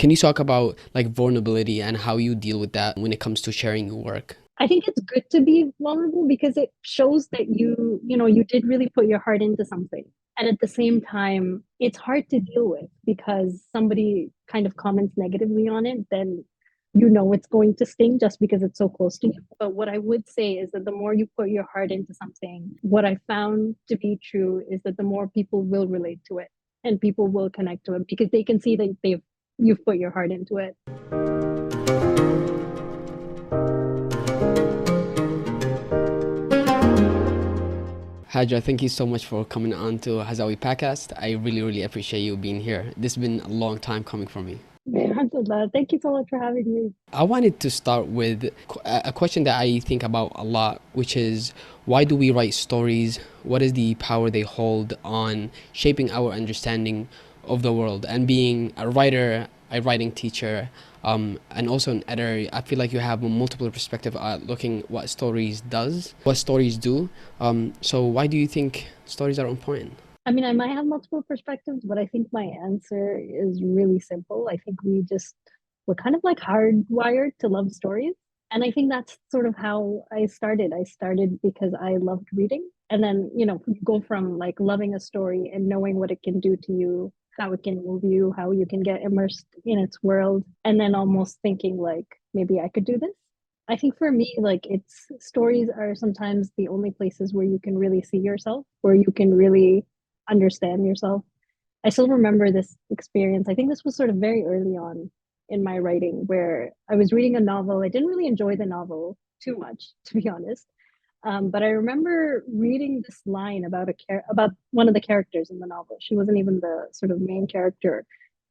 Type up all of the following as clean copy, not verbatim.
Can you talk about like vulnerability and how you deal with that when it comes to sharing your work? I think it's good to be vulnerable because it shows that you did really put your heart into something. And at the same time, it's hard to deal with because somebody kind of comments negatively on it, then it's going to sting just because it's so close to you. But what I would say is that the more you put your heart into something, what I found to be true is that the more people will relate to it and people will connect to it because they can see that you've put your heart into it. Hajera, thank you so much for coming on to Hazawi Podcast. I really, really appreciate you being here. This has been a long time coming for me. Alhamdulillah. Thank you so much for having me. I wanted to start with a question that I think about a lot, which is why do we write stories? What is the power they hold on shaping our understanding of the world? And being a writer, a writing teacher, and also an editor, I feel like you have a multiple perspective at looking what stories do. So why do you think stories are important? I mean, I might have multiple perspectives, but I think my answer is really simple. I think we're kind of like hardwired to love stories. And I think that's sort of how I started. I started because I loved reading. And then, you go from like loving a story and knowing what it can do to you, how it can move you, how you can get immersed in its world, and then almost thinking like, maybe I could do this. I think for me, like it's stories are sometimes the only places where you can really see yourself, where you can really understand yourself. I still remember this experience. I think this was sort of very early on in my writing where I was reading a novel. I didn't really enjoy the novel too much, to be honest. But I remember reading this line about one of the characters in the novel. She wasn't even the sort of main character,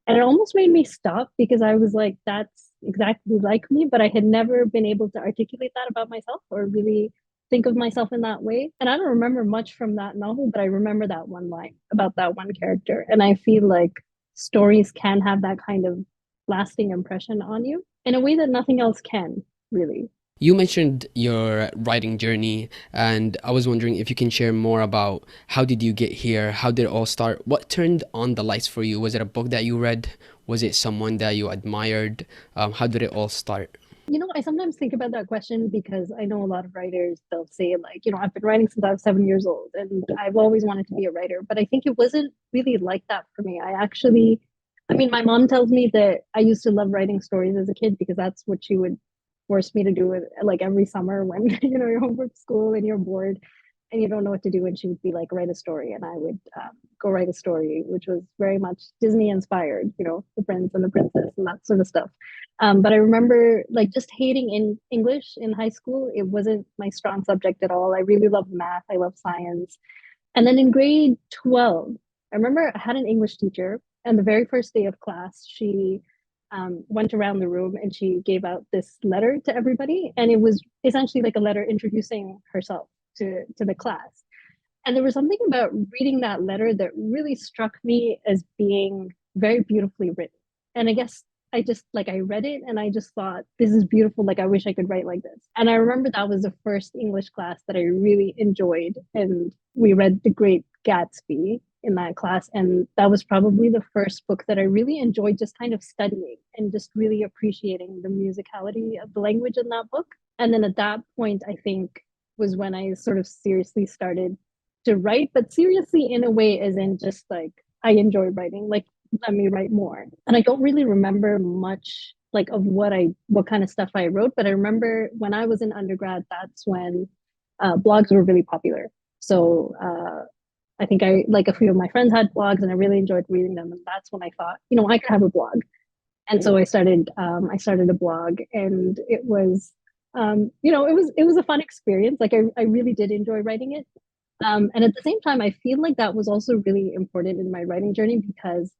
and it almost made me stop because I was like, "That's exactly like me," but I had never been able to articulate that about myself or really think of myself in that way. And I don't remember much from that novel, but I remember that one line about that one character, and I feel like stories can have that kind of lasting impression on you in a way that nothing else can really. You mentioned your writing journey, and I was wondering if you can share more about how did you get here? How did it all start? What turned on the lights for you? Was it a book that you read? Was it someone that you admired? How did it all start? I sometimes think about that question because I know a lot of writers, they'll say, like, I've been writing since I was 7 years old and I've always wanted to be a writer. But I think it wasn't really like that for me. I mean, my mom tells me that I used to love writing stories as a kid because that's what she would force me to do it like every summer when, you're home from school and you're bored and you don't know what to do. And she would be like, write a story. And I would go write a story, which was very much Disney inspired, the prince and the princess and that sort of stuff. But I remember like just hating in English in high school. It wasn't my strong subject at all. I really loved math. I loved science. And then in grade 12, I remember I had an English teacher, and the very first day of class, she went around the room and she gave out this letter to everybody. And it was essentially like a letter introducing herself to the class. And there was something about reading that letter that really struck me as being very beautifully written. And I guess I read it and I just thought, this is beautiful. Like, I wish I could write like this. And I remember that was the first English class that I really enjoyed. And we read The Great Gatsby in that class. And that was probably the first book that I really enjoyed just kind of studying and just really appreciating the musicality of the language in that book. And then at that point, I think was when I sort of seriously started to write, but seriously in a way as in just like I enjoy writing, like let me write more. And I don't really remember much like of what kind of stuff I wrote, but I remember when I was in undergrad, that's when blogs were really popular. So I think I like a few of my friends had blogs and I really enjoyed reading them. And that's when I thought, I could have a blog. And so I started a blog and it was a fun experience. Like I really did enjoy writing it. And at the same time, I feel like that was also really important in my writing journey because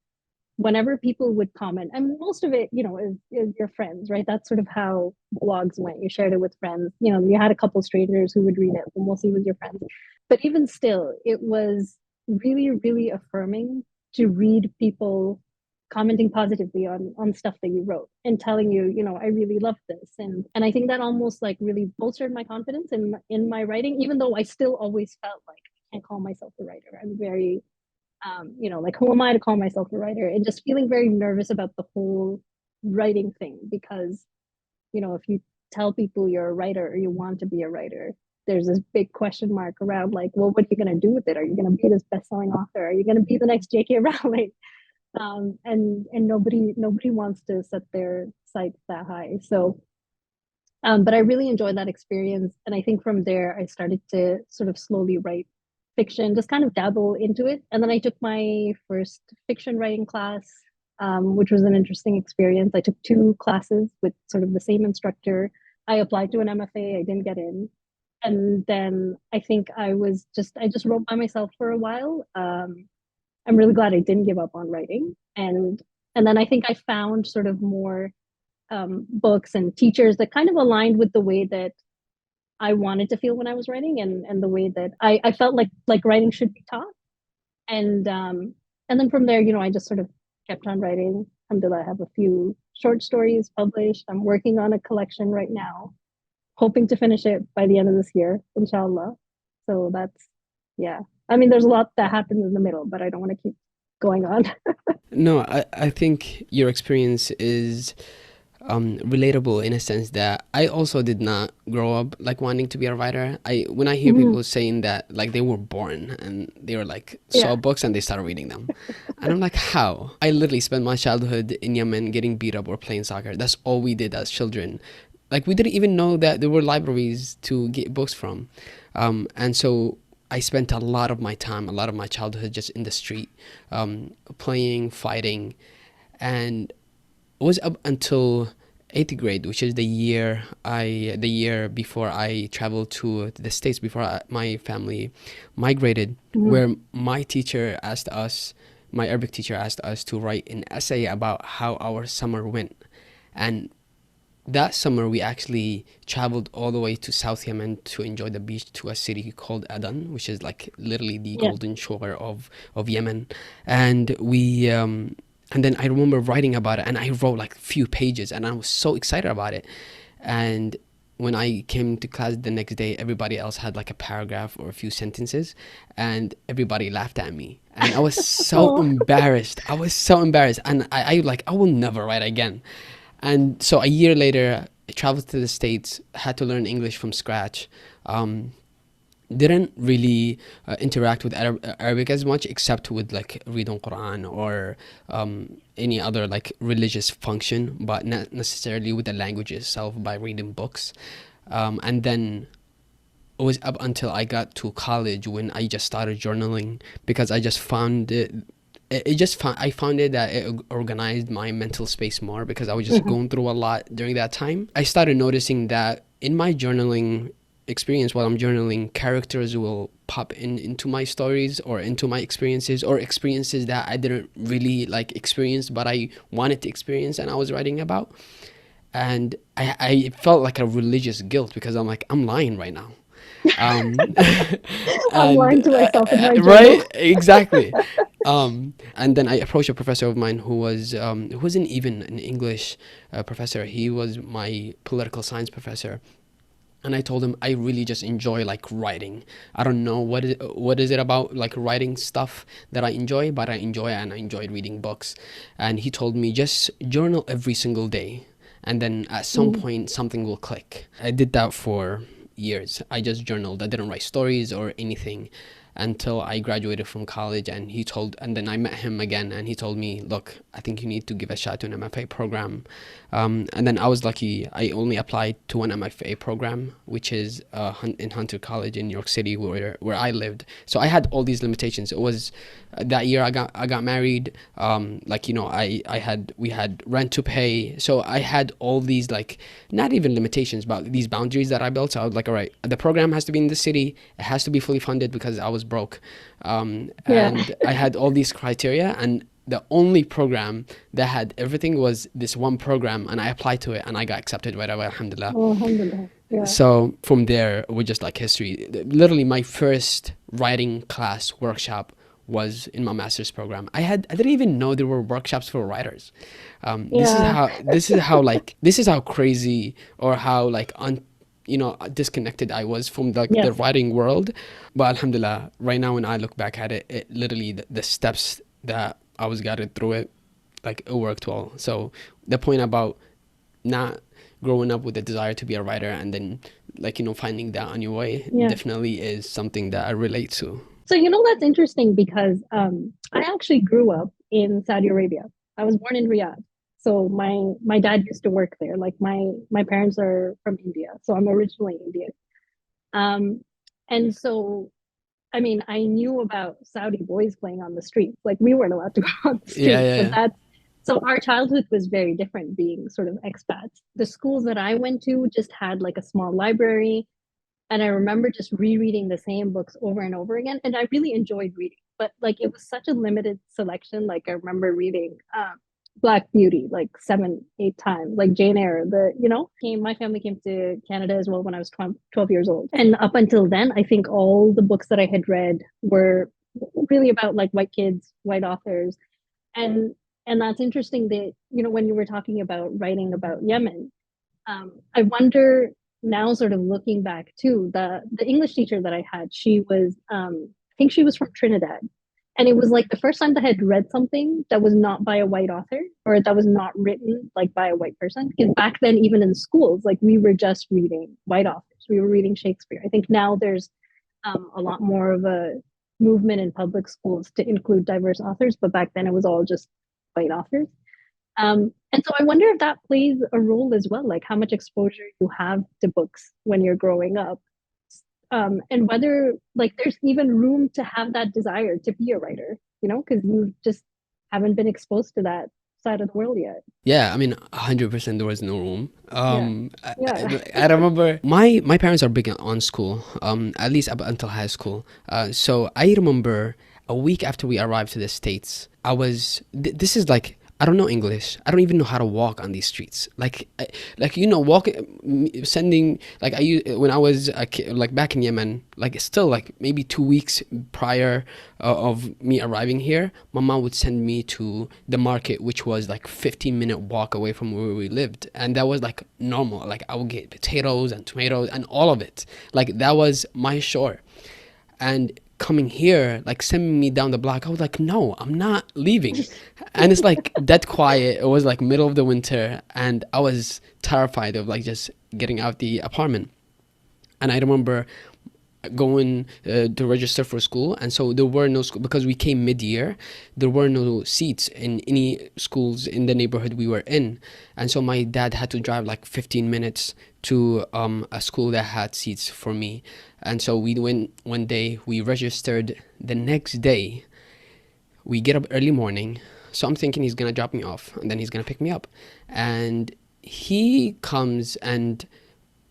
whenever people would comment, and most of it, is your friends, right? That's sort of how blogs went. You shared it with friends. You had a couple strangers who would read it, but mostly with your friends. But even still, it was really, really affirming to read people commenting positively on stuff that you wrote and telling you, I really love this. And I think that almost like really bolstered my confidence in my writing, even though I still always felt like I can't call myself a writer. I'm very like, who am I to call myself a writer? And just feeling very nervous about the whole writing thing, because if you tell people you're a writer or you want to be a writer, there's this big question mark around, like, well, what are you going to do with it? Are you going to be this best-selling author? Are you going to be the next J.K. Rowling? And nobody wants to set their sights that high. So, but I really enjoyed that experience, and I think from there I started to sort of slowly write fiction, just kind of dabble into it. And then I took my first fiction writing class, which was an interesting experience. I took two classes with sort of the same instructor. I applied to an MFA, I didn't get in. And then I think I just wrote by myself for a while. I'm really glad I didn't give up on writing. And then I think I found sort of more books and teachers that kind of aligned with the way that I wanted to feel when I was writing, and the way that I felt like writing should be taught. And then from there, I just sort of kept on writing. Alhamdulillah, I have a few short stories published. I'm working on a collection right now, hoping to finish it by the end of this year, inshallah. So that's, yeah. I mean, there's a lot that happens in the middle, but I don't want to keep going on. No, I think your experience is relatable in a sense that I also did not grow up like wanting to be a writer. When I hear people saying that, like, they were born and they were like saw books and they started reading them, and I'm like, how? I literally spent my childhood in Yemen getting beat up or playing soccer. That's all we did as children. Like, we didn't even know that there were libraries to get books from, and so I spent a lot of my time, a lot of my childhood just in the street, playing, fighting, and it was up until 8th grade, which is the year before I traveled to the States, before my family migrated, where my Arabic teacher asked us to write an essay about how our summer went. And that summer we actually traveled all the way to South Yemen to enjoy the beach, to a city called Adan, which is like literally the golden shore of Yemen. And we and then I remember writing about it, and I wrote like a few pages, and I was so excited about it. And when I came to class the next day, everybody else had like a paragraph or a few sentences, and everybody laughed at me. And I was so embarrassed. And I will never write again. And so a year later, I traveled to the States, had to learn English from scratch. Didn't really interact with Arabic as much, except with like reading Quran or any other like religious function, but not necessarily with the language itself by reading books. And then it was up until I got to college when I just started journaling, because I just found I found it that it organized my mental space more, because I was just going through a lot during that time. I started noticing that in my journaling experience, while I'm journaling, characters will pop into my stories or into my experiences, or experiences that I didn't really like experience but I wanted to experience and I was writing about. And I felt like a religious guilt, because I'm like, I'm lying right now. I'm lying to myself in my journal. Right, exactly. And then I approached a professor of mine who wasn't even an English professor. He was my political science professor. And I told him I really just enjoy like writing. I don't know what is it about like writing stuff that I enjoy, but I enjoy it, and I enjoyed reading books. And he told me, just journal every single day, and then at some point something will click. I did that for years. I just journaled. I didn't write stories or anything until I graduated from college. And then I met him again, and he told me, look, I think you need to give a shot to an MFA program. And then I was lucky. I only applied to one MFA program, which is in Hunter College in New York City, where I lived. So I had all these limitations. It was that year I got married. We had rent to pay. So I had all these like, not even limitations, but these boundaries that I built. So I was like, all right, the program has to be in the city. It has to be fully funded, because I was broke. And I had all these criteria, and the only program that had everything was this one program, and I applied to it and I got accepted right away, alhamdulillah. Oh, alhamdulillah. Yeah. So from there, we're just like history. Literally my first writing class workshop was in my master's program. I didn't even know there were workshops for writers. This is how crazy, or how like disconnected I was from the writing world. But alhamdulillah, right now when I look back at it, literally the steps that I was guided through it, like it worked well. So the point about not growing up with a desire to be a writer and then like, you know, finding that on your way Yeah. definitely is something that I relate to. So, you know, that's interesting because I actually grew up in Saudi Arabia. I was born in Riyadh. So my dad used to work there. Like my parents are from India. So I'm originally Indian. Um, and so I mean, I knew about Saudi boys playing on the streets. Like we weren't allowed to go on the Yeah, streets, yeah, but yeah. that's so our childhood was very different being sort of expats. The schools that I went to just had like a small library. And I remember just rereading the same books over and over again. And I really enjoyed reading, but like it was such a limited selection. Like I remember reading Black Beauty like 7, 8 times, like Jane Eyre. My family came to Canada as well when I was 12 years old. And up until then, I think all the books that I had read were really about like white kids, white authors. And and that's interesting that, when you were talking about writing about Yemen, I wonder now, sort of looking back too, the English teacher that I had, she was, I think she was from Trinidad, and it was like the first time that I had read something that was not by a white author or that was not written like by a white person. Because back then, even in schools, like we were just reading white authors. We were reading Shakespeare. I think now there's a lot more of a movement in public schools to include diverse authors, but back then it was all just white authors. And so I wonder if that plays a role as well, like how much exposure you have to books when you're growing up, and whether like there's even room to have that desire to be a writer, because you just haven't been exposed to that side of the world yet. Yeah, I mean, 100% there was no room. Yeah, yeah, I remember my parents are big on school, at least up until high school. So I remember a week after we arrived to the States, this is like, I don't know English. I don't even know how to walk on these streets. Sending, like when I was a kid, like back in Yemen, like still like maybe 2 weeks prior of me arriving here, my mom would send me to the market, which was like 15-minute walk away from where we lived. And that was like normal. Like I would get potatoes and tomatoes and all of it. Like that was my shore. And coming here, like sending me down the block, I was like, no, I'm not leaving. And it's like dead quiet. It was like middle of the winter, and I was terrified of like just getting out the apartment. And I remember going to register for school, and so there were no school because we came mid-year. There were no seats in any schools in the neighborhood we were in, and so my dad had to drive like 15 minutes to a school that had seats for me. And so we went one day, we registered. The next day we get up early morning, so I'm thinking he's gonna drop me off and then he's gonna pick me up, and he comes and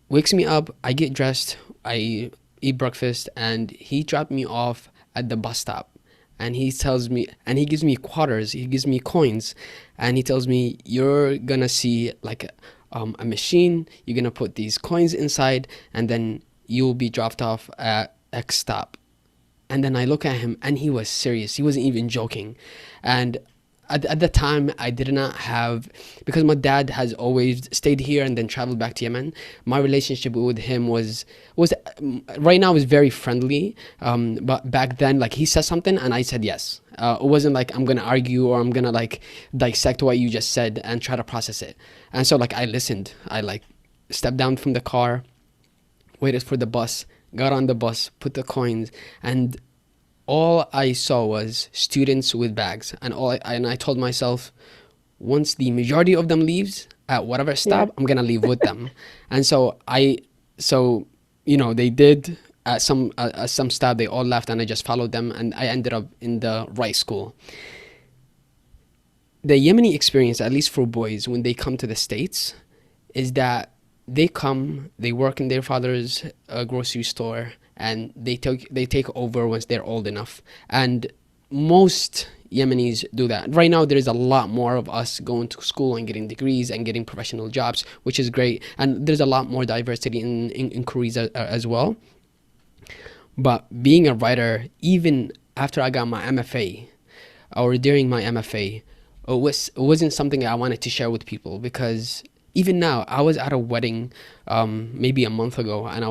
wakes me up. I get dressed, I eat breakfast, and he dropped me off at the bus stop. And he tells me, and he gives me quarters, he gives me coins, and he tells me, you're gonna see like a machine, you're gonna put these coins inside, and then you'll be dropped off at X stop. And then I look at him, and he was serious, he wasn't even joking. And at the time, I did not have, because my dad has always stayed here and then traveled back to Yemen. My relationship with him was right now is very friendly, but back then, like he said something and I said yes. It wasn't like I'm gonna argue or I'm gonna like dissect what you just said and try to process it. And so like I listened. I like stepped down from the car, waited for the bus, got on the bus, put the coins, and all I saw was students with bags, and I told myself, once the majority of them leaves at whatever yeah. stop, I'm gonna leave with them. And so they did. At some stop, they all left, and I just followed them, and I ended up in the right school. The Yemeni experience, at least for boys, when they come to the States, is that they work in their father's grocery store, and they take over once they're old enough. And most Yemenis do that. Right now, there is a lot more of us going to school and getting degrees and getting professional jobs, which is great. And there's a lot more diversity in careers as well. But being a writer, even after I got my MFA or during my MFA, it wasn't something I wanted to share with people, because even now, I was at a wedding maybe a month ago, and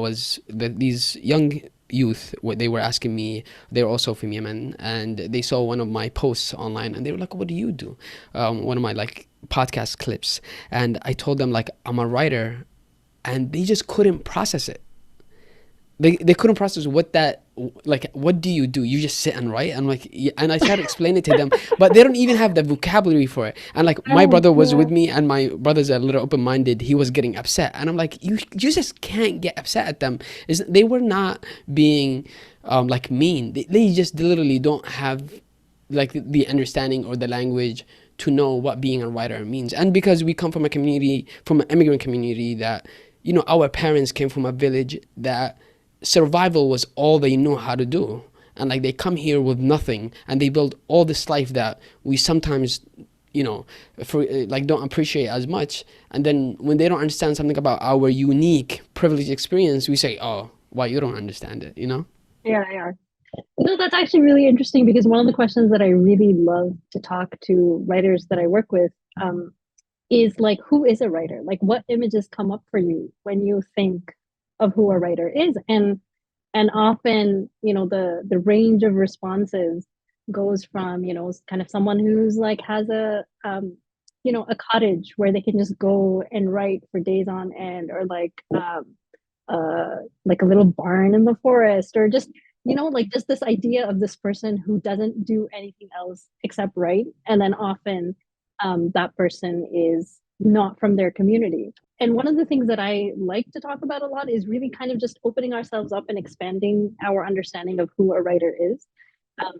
these young youth, what they were asking me, they were also from Yemen, and they saw one of my posts online, and they were like, "What do you do?" One of my like podcast clips, and I told them like I'm a writer, and they just couldn't process it. They couldn't process what that, like, what do you do? You just sit and write? And like, yeah, and I tried to explain it to them, but they don't even have the vocabulary for it. And like, my Oh, brother was yeah. with me, and my brother's a little open-minded. He was getting upset, and I'm like, you just can't get upset at them. Is they were not being like mean. They just literally don't have like the understanding or the language to know what being a writer means. And because we come from a community, from an immigrant community, that, you know, our parents came from a village that survival was all they knew how to do, and like they come here with nothing, and they build all this life that we sometimes, you know, for like don't appreciate as much. And then when they don't understand something about our unique privileged experience, we say, "Oh, why you don't understand it?" You know? Yeah, yeah. No, that's actually really interesting because one of the questions that I really love to talk to writers that I work with is like, who is a writer? Like, what images come up for you when you think of who a writer is? And often, you know, the range of responses goes from, you know, kind of someone who's like has a you know, a cottage where they can just go and write for days on end, or like a little barn in the forest, or just, you know, like just this idea of this person who doesn't do anything else except write. And then often that person is not from their community. And one of the things that I like to talk about a lot is really kind of just opening ourselves up and expanding our understanding of who a writer is,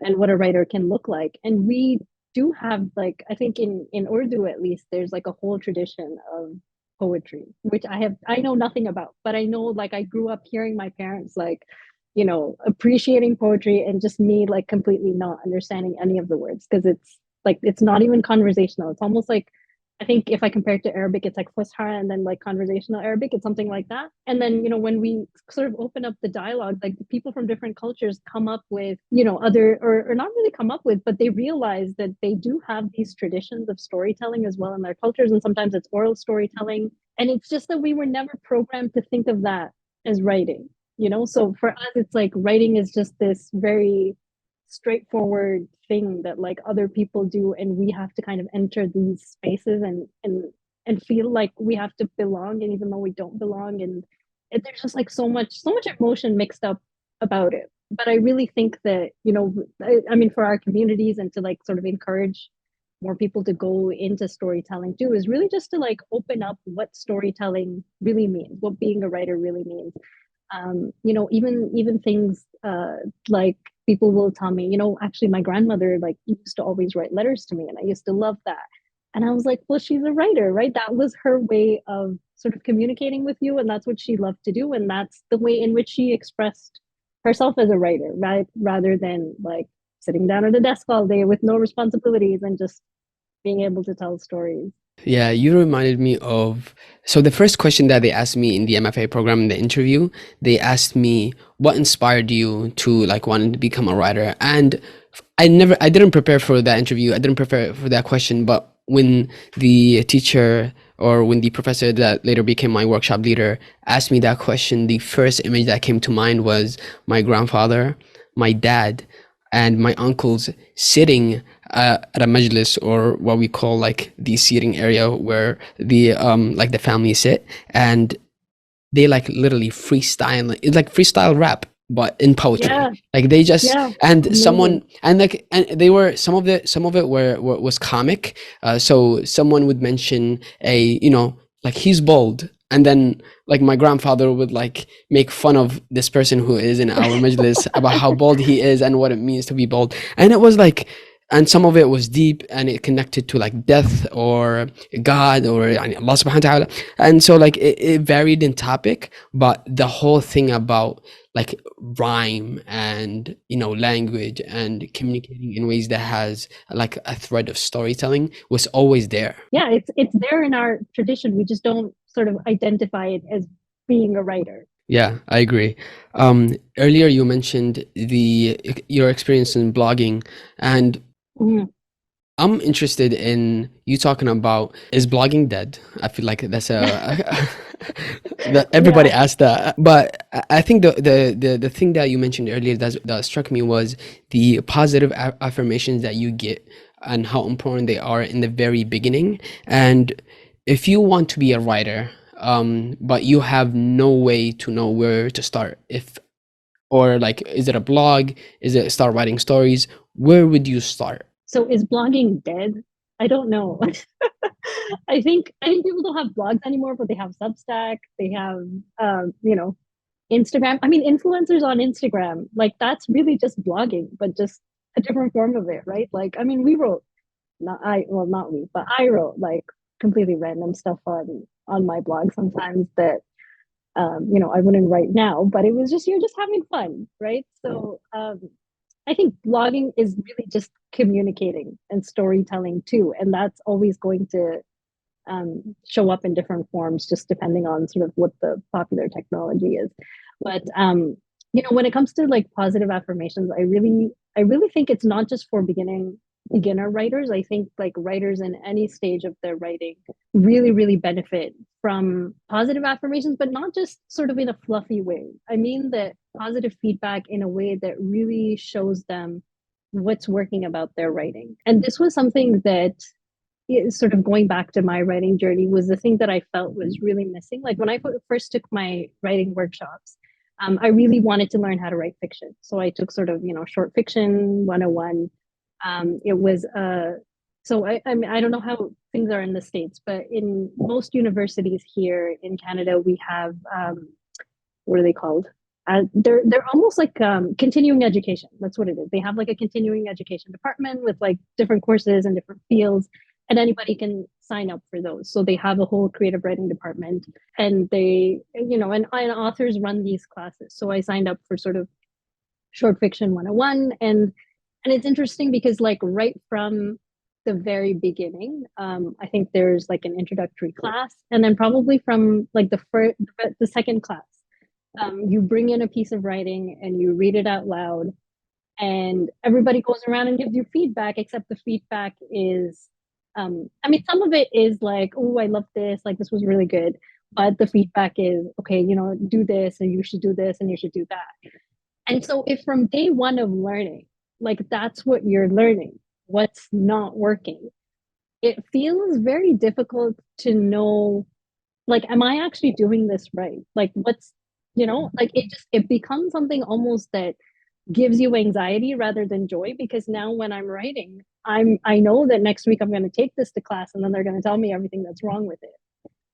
and what a writer can look like. And we do have, like, I think in Urdu at least, there's like a whole tradition of poetry, which I know nothing about, but I know, like, I grew up hearing my parents, like, you know, appreciating poetry, and just me like completely not understanding any of the words, because it's like it's not even conversational. It's almost like, I think if I compare it to Arabic, it's like Fusha, and then like conversational Arabic, it's something like that. And then, you know, when we sort of open up the dialogue, like the people from different cultures come up with, you know, other, or not really come up with, but they realize that they do have these traditions of storytelling as well in their cultures. And sometimes it's oral storytelling. And it's just that we were never programmed to think of that as writing, you know? So for us, it's like writing is just this very straightforward thing that like other people do, and we have to kind of enter these spaces and feel like we have to belong, and even though we don't belong. And there's just like so much emotion mixed up about it. But I really think that, you know, I mean, for our communities, and to like sort of encourage more people to go into storytelling too, is really just to like open up what storytelling really means, what being a writer really means. You know, even things like, people will tell me, you know, actually my grandmother like used to always write letters to me, and I used to love that. And I was like, well, she's a writer, right? That was her way of sort of communicating with you, and that's what she loved to do, and that's the way in which she expressed herself as a writer, right? Rather than like sitting down at a desk all day with no responsibilities and just being able to tell stories. Yeah, you reminded me of, so the first question that they asked me in the MFA program in the interview, they asked me what inspired you to like wanting to become a writer. And I didn't prepare for that interview. I didn't prepare for that question. But when the teacher, or when the professor that later became my workshop leader, asked me that question, the first image that came to mind was my grandfather, my dad, and my uncles sitting at a majlis, or what we call like the seating area where the like the family sit, and they like literally freestyle. It's like freestyle rap, but in poetry. Yeah, Like they just, yeah, and amazing. someone, and like, and they were, some of it was comic. So someone would mention a, you know, like he's bald, and then like my grandfather would like make fun of this person who is in our majlis about how bald he is and what it means to be bald. And it was like, and some of it was deep, and it connected to like death or God, or يعني, Allah subhanahu wa ta'ala. And so like it varied in topic, but the whole thing about like rhyme and, you know, language and communicating in ways that has like a thread of storytelling was always there. Yeah, it's there in our tradition. We just don't sort of identify it as being a writer. Yeah, I agree. Earlier you mentioned the your experience in blogging, and Mhm. I'm interested in you talking about, is blogging dead? I feel like that's a that everybody Yeah. asks that. But I think the thing that you mentioned earlier that struck me was the positive affirmations that you get and how important they are in the very beginning. And if you want to be a writer, but you have no way to know where to start, if or like, is it a blog? Is it start writing stories? Where would you start? So is blogging dead? I don't know. I think people don't have blogs anymore, but they have Substack. They have Instagram. I mean, influencers on Instagram, like that's really just blogging, but just a different form of it, right? Like, I mean, we wrote not I well not we, but I wrote like completely random stuff on my blog sometimes that I wouldn't write now, but it was just you're just having fun, right? So I think blogging is really just communicating and storytelling too, and that's always going to show up in different forms, just depending on sort of what the popular technology is. But when it comes to like positive affirmations, I really think it's not just for beginner writers. I think like writers in any stage of their writing really, really benefit from positive affirmations, but not just sort of in a fluffy way. I mean that positive feedback in a way that really shows them what's working about their writing. And this was something that sort of going back to my writing journey was the thing that I felt was really missing. Like when I first took my writing workshops, I really wanted to learn how to write fiction. So I took sort of, short fiction 101. It was, I mean, I don't know how things are in the States, but in most universities here in Canada, we have, what are they called? They're almost like continuing education. That's what it is. They have like a continuing education department with like different courses and different fields, and anybody can sign up for those. So they have a whole creative writing department, and and authors run these classes. So I signed up for sort of short fiction 101, and it's interesting because like right from the very beginning, I think there's like an introductory class, and then probably from like the second class, you bring in a piece of writing and you read it out loud, and everybody goes around and gives you feedback, except the feedback is I mean, some of it is like, oh, I love this, like this was really good, but the feedback is, okay, do this and you should do this and you should do that. And so if from day one of learning, like that's what you're learning, what's not working, it feels very difficult to know, like, am I actually doing this right? Like like it becomes something almost that gives you anxiety rather than joy, because now when I'm writing, I know that next week I'm going to take this to class, and then they're going to tell me everything that's wrong with it,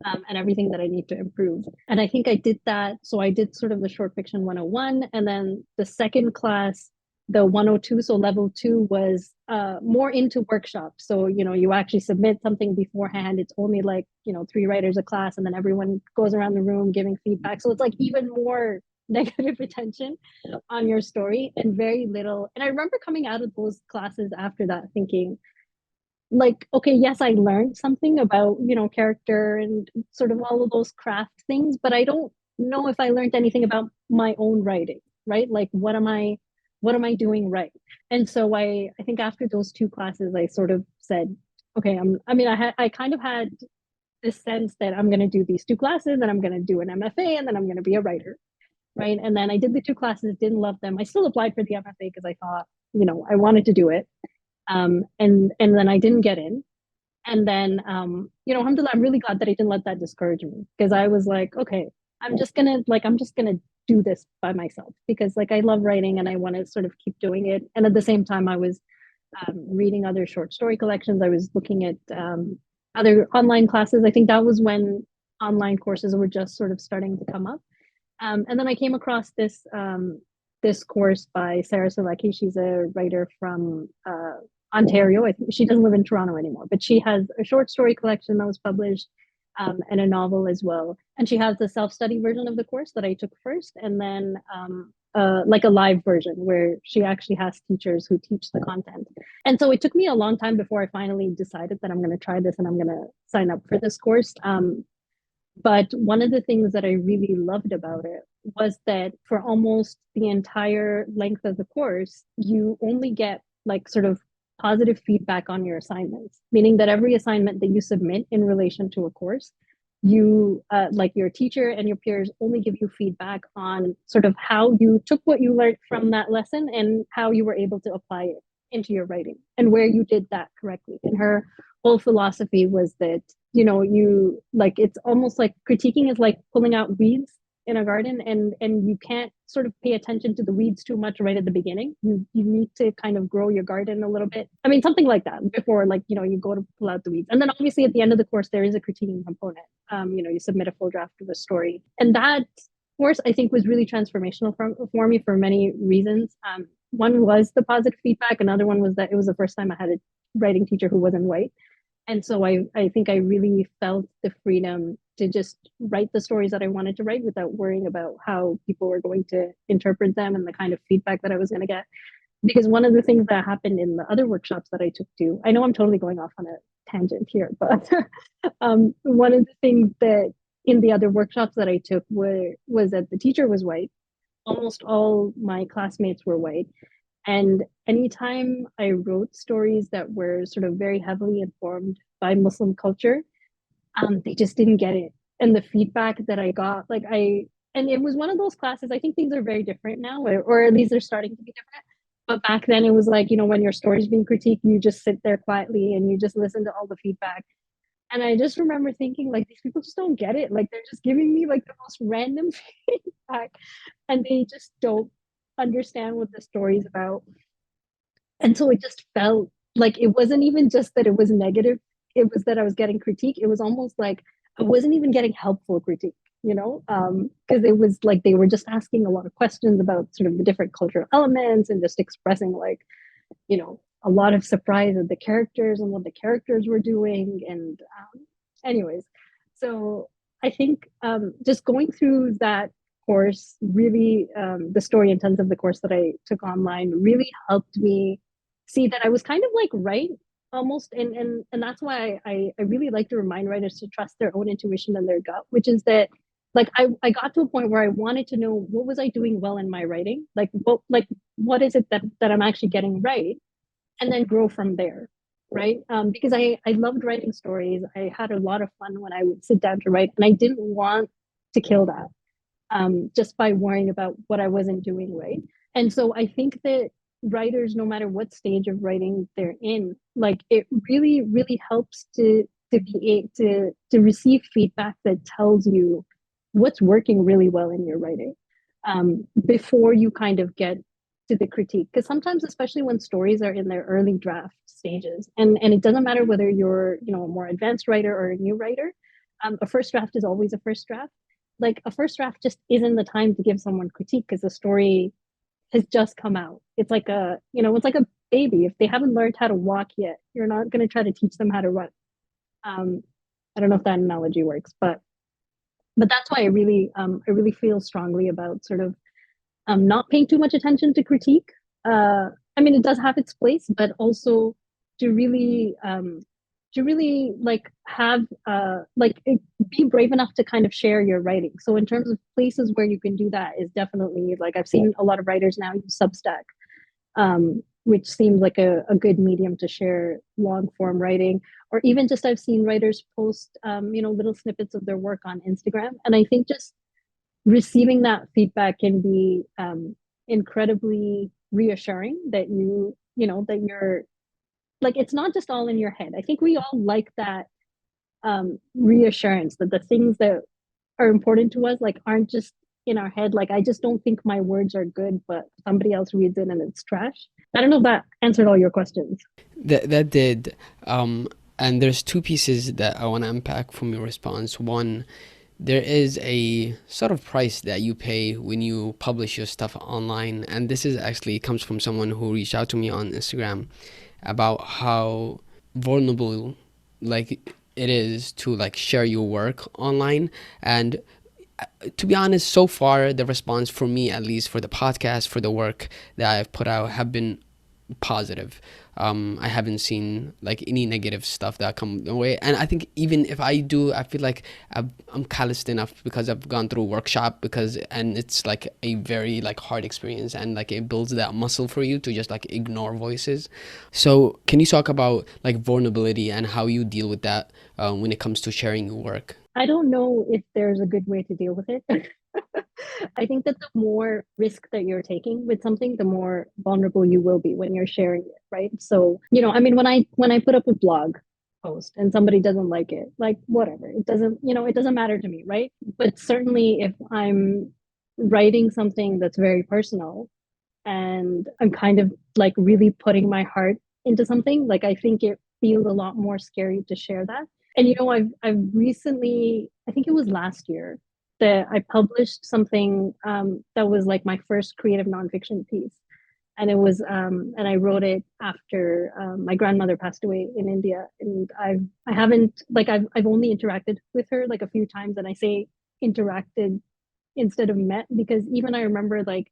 and everything that I need to improve. And I think I did that. So I did sort of the short fiction 101, and then the second class, the 102, so level 2 was more into workshops. So you actually submit something beforehand. It's only like 3 writers a class, and then everyone goes around the room giving feedback. So it's like even more negative attention on your story and very little. And I remember coming out of those classes after that thinking, like, okay, yes, I learned something about character and sort of all of those craft things, but I don't know if I learned anything about my own writing, right? Like, what am I doing right? And so I think after those 2 classes, I sort of said, okay, I kind of had this sense that I'm going to do these 2 classes, and I'm going to do an MFA, and then I'm going to be a writer, right? And then I did the 2 classes, didn't love them. I still applied for the MFA because I thought, I wanted to do it. And then I didn't get in. And then, alhamdulillah, I'm really glad that I didn't let that discourage me, because I was like, okay, I'm just gonna do this by myself, because like I love writing and I want to sort of keep doing it. And at the same time, I was reading other short story collections. I was looking at other online classes. I think that was when online courses were just sort of starting to come up. And then I came across this course by Sarah Silaki. She's a writer from Ontario. I think she doesn't live in Toronto anymore, but she has a short story collection that was published, and a novel as well. And she has the self-study version of the course that I took first, and then like a live version where she actually has teachers who teach the content. And so it took me a long time before I finally decided that I'm going to try this and I'm going to sign up for this course. But one of the things that I really loved about it was that for almost the entire length of the course, you only get like sort of positive feedback on your assignments, meaning that every assignment that you submit in relation to a course, you like your teacher and your peers only give you feedback on sort of how you took what you learned from that lesson and how you were able to apply it into your writing and where you did that correctly. And her whole philosophy was that, you like, it's almost like critiquing is like pulling out weeds in a garden, and you can't sort of pay attention to the weeds too much right at the beginning. You need to kind of grow your garden a little bit. I mean, something like that before, like, you go to pull out the weeds. And then obviously at the end of the course there is a critiquing component. You submit a full draft of a story, and that course I think was really transformational for me for many reasons. One was the positive feedback. Another one was that it was the first time I had a writing teacher who wasn't white. And so I think I really felt the freedom to just write the stories that I wanted to write without worrying about how people were going to interpret them and the kind of feedback that I was going to get. Because one of the things that happened in the other workshops that I took too, I know I'm totally going off on a tangent here, but one of the things that in the other workshops that I took was that the teacher was white. Almost all my classmates were white. And anytime I wrote stories that were sort of very heavily informed by Muslim culture, they just didn't get it. And the feedback that I got, and it was one of those classes, I think things are very different now, or at least they're starting to be different. But back then it was like, when your story's being critiqued, you just sit there quietly and you just listen to all the feedback. And I just remember thinking, like, these people just don't get it. Like, they're just giving me like the most random feedback, and they just don't understand what the story's about. And so it just felt like it wasn't even just that it was negative, it was that I was getting critique. It was almost like I wasn't even getting helpful critique, because it was like they were just asking a lot of questions about sort of the different cultural elements and just expressing, like, a lot of surprise at the characters and what the characters were doing. And anyways, so I think just going through that course really, the story intensive of the course that I took online really helped me see that I was kind of like right almost. And that's why I really like to remind writers to trust their own intuition and their gut, which is that, like, I got to a point where I wanted to know, what was I doing well in my writing? What is it that I'm actually getting right? And then grow from there, right? Because I loved writing stories. I had a lot of fun when I would sit down to write, and I didn't want to kill that just by worrying about what I wasn't doing right. And so I think that writers, no matter what stage of writing they're in, like, it really, really helps to receive feedback that tells you what's working really well in your writing, before you kind of get to the critique. Because sometimes, especially when stories are in their early draft stages, and it doesn't matter whether you're a more advanced writer or a new writer, a first draft is always a first draft. Like, a first draft just isn't the time to give someone critique, because the story has just come out. It's like it's like a baby. If they haven't learned how to walk yet, you're not going to try to teach them how to run. I don't know if that analogy works, but that's why I really feel strongly about sort of not paying too much attention to critique. I mean, it does have its place, but also to really like have be brave enough to kind of share your writing. So in terms of places where you can do that is definitely, like, I've seen a lot of writers now use Substack, which seems like a good medium to share long form writing. Or even just, I've seen writers post little snippets of their work on Instagram. And I think just receiving that feedback can be incredibly reassuring that that you're, like, it's not just all in your head. I think we all like that reassurance that the things that are important to us, like, aren't just in our head. Like, I just don't think my words are good, but somebody else reads it and it's trash. I don't know if that answered all your questions. That did. And there's two pieces that I want to unpack from your response. One, there is a sort of price that you pay when you publish your stuff online. And this is actually comes from someone who reached out to me on Instagram about how vulnerable, like, it is to, like, share your work online. And to be honest, so far the response for me, at least for the podcast, for the work that I've put out, have been positive. I haven't seen like any negative stuff that come away. And I think even if I do, I feel like I'm calloused enough because I've gone through a workshop, and it's like a very like hard experience, and like it builds that muscle for you to just like ignore voices. So can you talk about like vulnerability and how you deal with that when it comes to sharing your work? I don't know if there's a good way to deal with it. I think that the more risk that you're taking with something, the more vulnerable you will be when you're sharing it, right? So, I mean, when I put up a blog post and somebody doesn't like it, like whatever, it doesn't matter to me, right? But certainly if I'm writing something that's very personal and I'm kind of like really putting my heart into something, like I think it feels a lot more scary to share that. And I've recently, I think it was last year, that I published something that was like my first creative nonfiction piece, and and I wrote it after my grandmother passed away in India, and I haven't like I've only interacted with her like a few times, and I say interacted instead of met, because even I remember like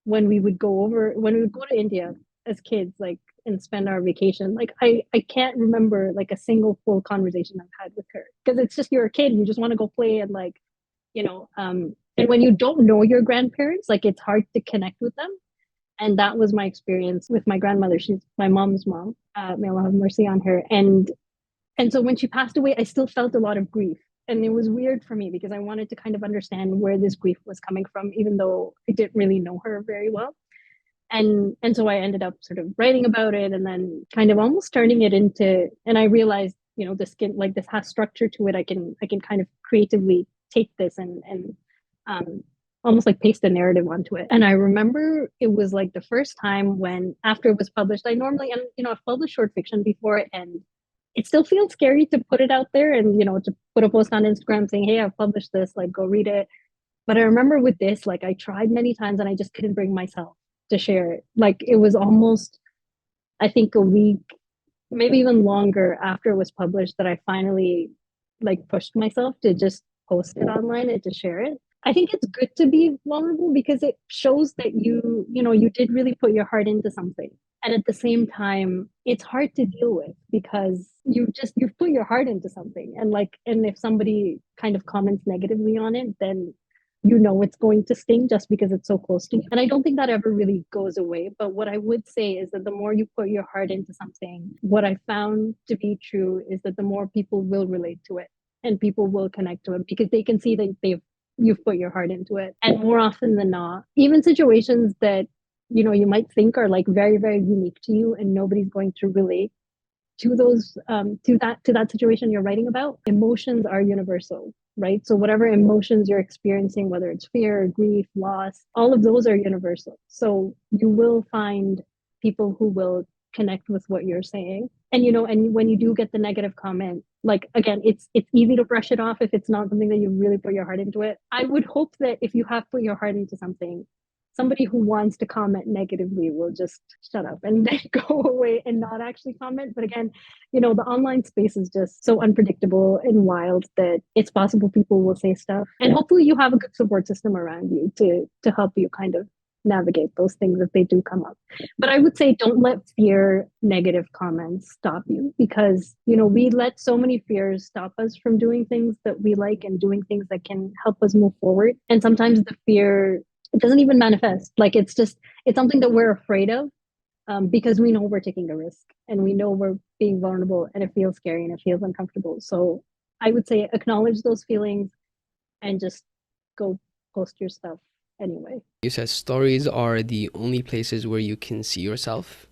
when we would go to India as kids, like, and spend our vacation, like I can't remember like a single full conversation I've had with her, because it's just, you're a kid, you just want to go play, and like, and when you don't know your grandparents, like it's hard to connect with them. And that was my experience with my grandmother. She's my mom's mom. May Allah have mercy on her. And so when she passed away, I still felt a lot of grief. And it was weird for me because I wanted to kind of understand where this grief was coming from, even though I didn't really know her very well. And so I ended up sort of writing about it, and then kind of almost turning it into, and I realized, this has structure to it. I can kind of creatively take this and um almost like paste a narrative onto it. And I remember it was like the first time when, after it was published, I normally, and I've published short fiction before, and it still feels scary to put it out there and to put a post on Instagram saying, hey, I've published this, like, go read it. But I remember with this, like, I tried many times and I just couldn't bring myself to share it. Like, it was almost, I think, a week, maybe even longer after it was published, that I finally like pushed myself to just post it online and to share it. I think it's good to be vulnerable because it shows that you did really put your heart into something. And at the same time, it's hard to deal with because you've put your heart into something, and if somebody kind of comments negatively on it, then it's going to sting just because it's so close to you. And I don't think that ever really goes away. But what I would say is that the more you put your heart into something, what I found to be true is that the more people will relate to it and people will connect to it because they can see that you've put your heart into it. And more often than not, even situations that you might think are like very, very unique to you and nobody's going to relate to those to that situation you're writing about, emotions are universal, right? So whatever emotions you're experiencing, whether it's fear, grief, loss, all of those are universal. So you will find people who will connect with what you're saying. And when you do get the negative comment, like, again, it's easy to brush it off if it's not something that you really put your heart into it. I would hope that if you have put your heart into something, somebody who wants to comment negatively will just shut up and then go away and not actually comment. But again, the online space is just so unpredictable and wild that it's possible people will say stuff. And hopefully you have a good support system around you to help you kind of navigate those things if they do come up. But I would say don't let fear, negative comments stop you, because we let so many fears stop us from doing things that we like and doing things that can help us move forward. And sometimes the fear, it doesn't even manifest. Like, it's something that we're afraid of, because we know we're taking a risk and we know we're being vulnerable, and it feels scary and it feels uncomfortable. So I would say acknowledge those feelings and just go post your stuff anyway. You said stories are the only places where you can see yourself.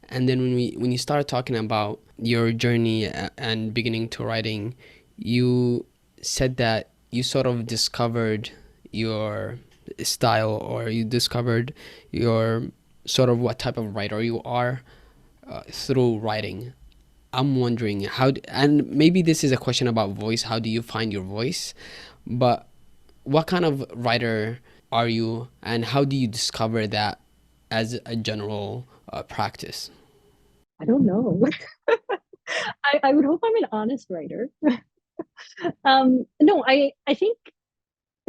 And then when you start talking about your journey and beginning to writing, you said that you sort of discovered your style, or you discovered your sort of what type of writer you are through writing. I'm wondering and maybe this is a question about voice, how do you find your voice? But what kind of writer are you, and how do you discover that as a general practice? I don't know. I would hope I'm an honest writer. No, I think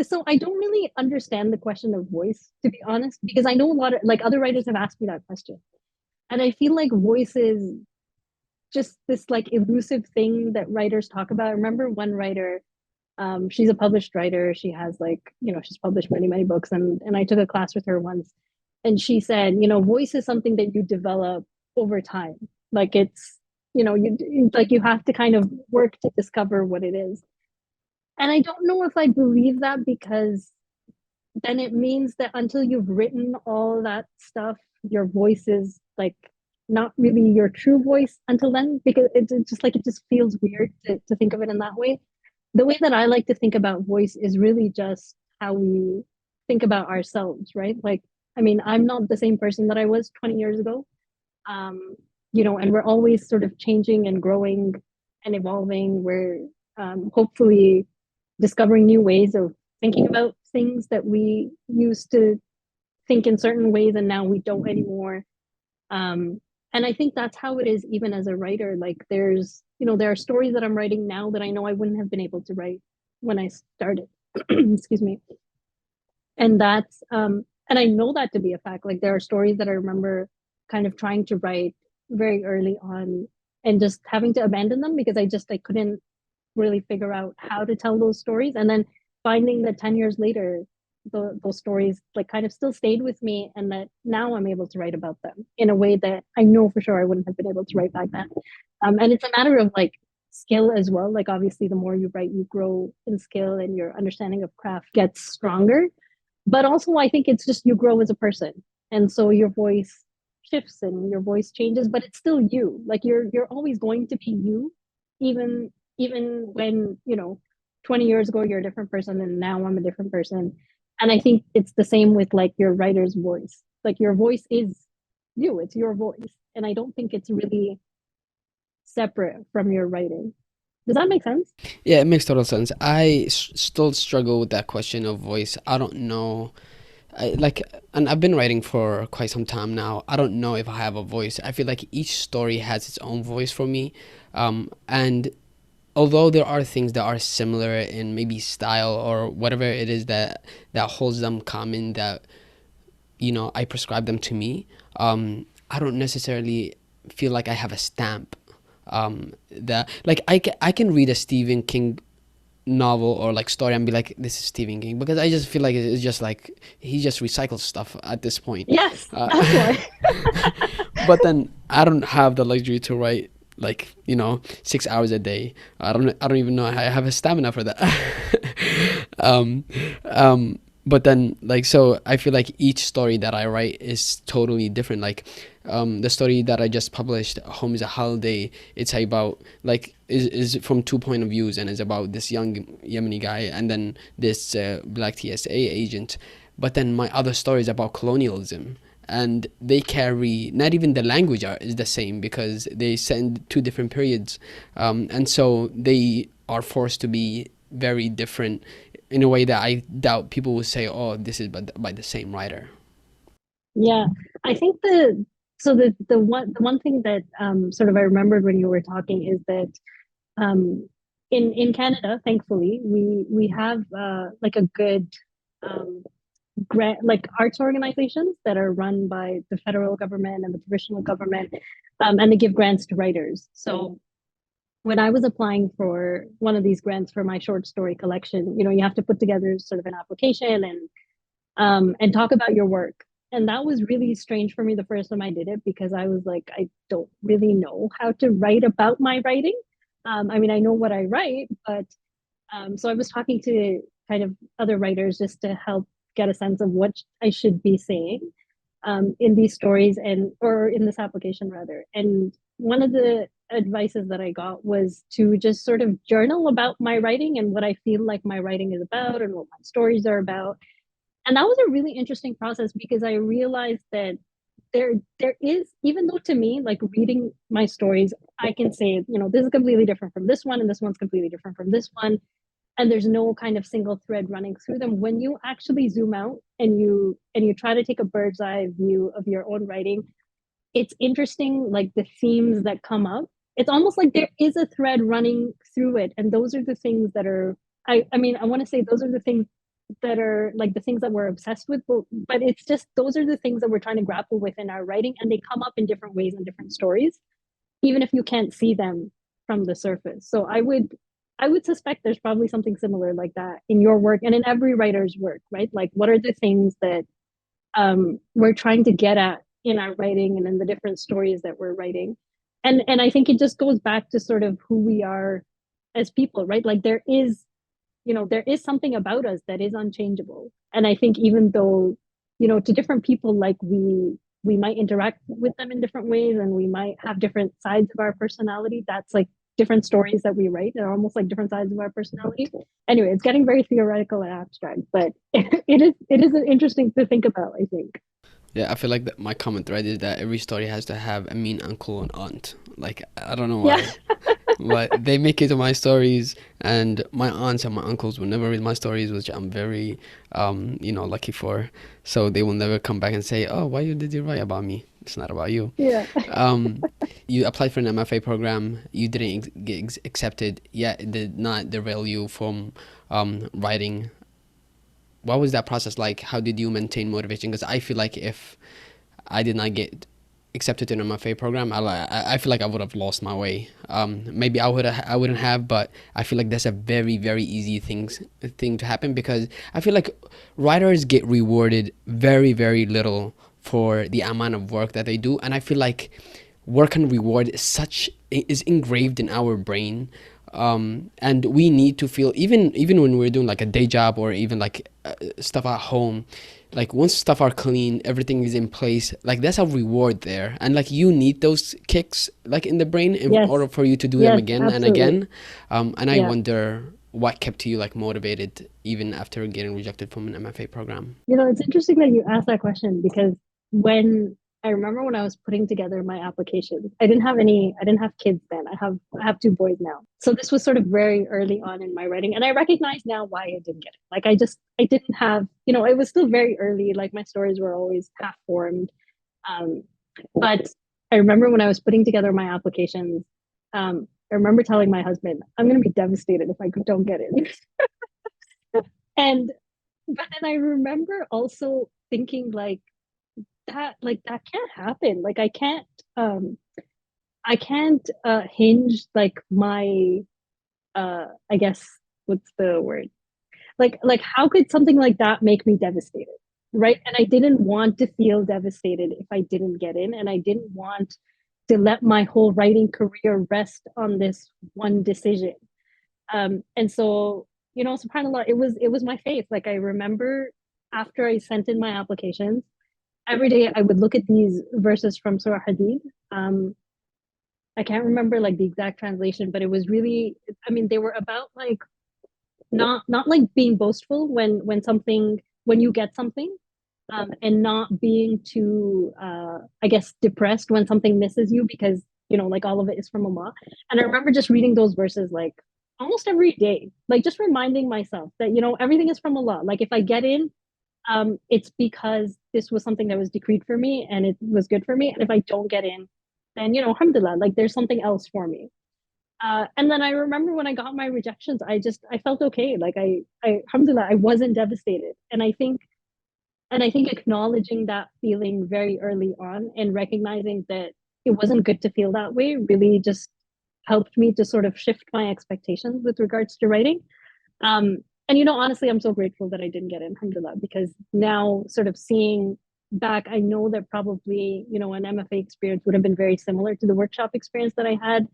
so. I don't really understand the question of voice, to be honest, because I know a lot of, like, other writers have asked me that question. And I feel like voice is just this like elusive thing that writers talk about. I remember one writer, she's a published writer. She has like, she's published many, many books. And I took a class with her once. And she said, voice is something that you develop over time. Like it's, like you have to kind of work to discover what it is. And I don't know if I believe that, because then it means that until you've written all that stuff, your voice is like not really your true voice until then, because it's just like it just feels weird to think of it in that way. The way that I like to think about voice is really just how we think about ourselves, right? Like, I mean, I'm not the same person that I was 20 years ago. Um, and we're always sort of changing and growing and evolving. We're hopefully discovering new ways of thinking about things that we used to think in certain ways and now we don't anymore. And I think that's how it is even as a writer. Like there are stories that I'm writing now that I know I wouldn't have been able to write when I started. Excuse me. And and I know that to be a fact. Like there are stories that I remember kind of trying to write very early on and just having to abandon them because I couldn't really figure out how to tell those stories. And then finding that 10 years later, those stories like kind of still stayed with me, and that now I'm able to write about them in a way that I know for sure I wouldn't have been able to write back then. And it's a matter of like skill as well. Like obviously the more you write, you grow in skill and your understanding of craft gets stronger. But also I think it's just you grow as a person. And so your voice shifts and your voice changes, but it's still you. Like you're always going to be you, even when 20 years ago you're a different person and now I'm a different person. And I think it's the same with like your writer's voice. Like your voice is you, it's your voice, and I don't think it's really separate from your writing. Does that make sense? Yeah, it makes total sense. Still struggle with that question of voice. I don't know. Like, and I've been writing for quite some time now. I don't know if I have a voice. I feel like each story has its own voice for me. And although there are things that are similar in maybe style or whatever it is that holds them common, that I prescribe them to me. I don't necessarily feel like I have a stamp. That like I can read a Stephen King novel or like story and be like, this is Stephen King, because I just feel like it's just like he just recycles stuff at this point. Yes, that's why. But then I don't have the luxury to write like 6 hours a day. I don't even know I have a stamina for that. um but then like, so I feel like each story that I write is totally different. Like the story that I just published, Home is a Holiday, it's about like is from two point of views, and it's about this young Yemeni guy and then this black TSA agent. But then my other story is about colonialism, and they carry, not even the language is the same because they send two different periods, and so they are forced to be very different in a way that I doubt people will say, oh, this is by the same writer. Yeah, I think the one thing that sort of I remembered when you were talking is that in Canada, thankfully, we have like a good um, grant, like arts organizations that are run by the federal government and the provincial government, and they give grants to writers. So when I was applying for one of these grants for my short story collection, you have to put together sort of an application and talk about your work. And that was really strange for me the first time I did it, because I was like, I don't really know how to write about my writing. I mean, I know what I write, but so I was talking to kind of other writers just to help get a sense of what I should be saying in these stories, and or in this application rather. And one of the advices that I got was to just sort of journal about my writing and what I feel like my writing is about and what my stories are about. And that was a really interesting process, because I realized that there is, even though to me, like reading my stories, I can say, this is completely different from this one, and this one's completely different from this one, and there's no kind of single thread running through them. When you actually zoom out and you try to take a bird's eye view of your own writing, it's interesting, like the themes that come up. It's almost like there is a thread running through it, and those are the things that are, I mean, I want to say those are the things that are like the things that we're obsessed with, but it's just those are the things that we're trying to grapple with in our writing, and they come up in different ways in different stories, even if you can't see them from the surface. So I would suspect there's probably something similar like that in your work and in every writer's work, right? Like, what are the things that we're trying to get at in our writing and in the different stories that we're writing? And I think it just goes back to sort of who we are as people, right? Like, there is something about us that is unchangeable. And I think even though, to different people, like we might interact with them in different ways and we might have different sides of our personality. That's like different stories that we write. They're almost like different sides of our personality. Anyway, it's getting very theoretical and abstract, but it is interesting to think about, I think. Yeah, I feel like my comment thread is that every story has to have a mean uncle and aunt. Like, I don't know Yeah. why. But they make it to my stories, and my aunts and my uncles will never read my stories, which I'm very, lucky for. So they will never come back and say, "Oh, did you write about me?" It's not about you. Yeah. Um, you applied for an MFA program. You didn't get accepted. Yeah, it did not derail you from writing. What was that process like? How did you maintain motivation? Because I feel like if I did not get accepted to an MFA program, I feel like I would have lost my way. Maybe I wouldn't have, but I feel like that's a very, very easy thing to happen, because I feel like writers get rewarded very, very little for the amount of work that they do, and I feel like work and reward is engraved in our brain. And we need to feel, even when we're doing like a day job or even like stuff at home, like once stuff are clean, everything is in place, like that's a reward there, and like you need those kicks like in the brain in Yes. order for you to do them Yes, again and absolutely. again. And I Yeah. wonder what kept you like motivated even after getting rejected from an MFA program. It's interesting that you asked that question because when I remember when I was putting together my application, I didn't have kids then. I have two boys now. So this was sort of very early on in my writing. And I recognize now why I didn't get it. Like I didn't have, it was still very early. Like my stories were always half formed. Um, but I remember when I was putting together my applications, I remember telling my husband, I'm going to be devastated if I don't get it. And but then I remember also thinking that can't happen. Like I can't hinge like my I guess what's the word? Like how could something like that make me devastated? Right? And I didn't want to feel devastated if I didn't get in, and I didn't want to let my whole writing career rest on this one decision. And so, subhanallah, it was my faith. Like I remember after I sent in my applications, every day I would look at these verses from Surah Hadid. Um, I can't remember like the exact translation, but it was really, I mean, they were about like not like being boastful when you get something, and not being too I guess depressed when something misses you, because like all of it is from Allah. And I remember just reading those verses like almost every day, like just reminding myself that everything is from Allah. Like if I get in, it's because this was something that was decreed for me and it was good for me. And if I don't get in, then alhamdulillah, like there's something else for me. And then I remember when I got my rejections, I felt okay. Like alhamdulillah, I wasn't devastated. And I think acknowledging that feeling very early on and recognizing that it wasn't good to feel that way really just helped me to sort of shift my expectations with regards to writing. And honestly, I'm so grateful that I didn't get in, alhamdulillah, because now sort of seeing back, I know that probably, an MFA experience would have been very similar to the workshop experience that I had,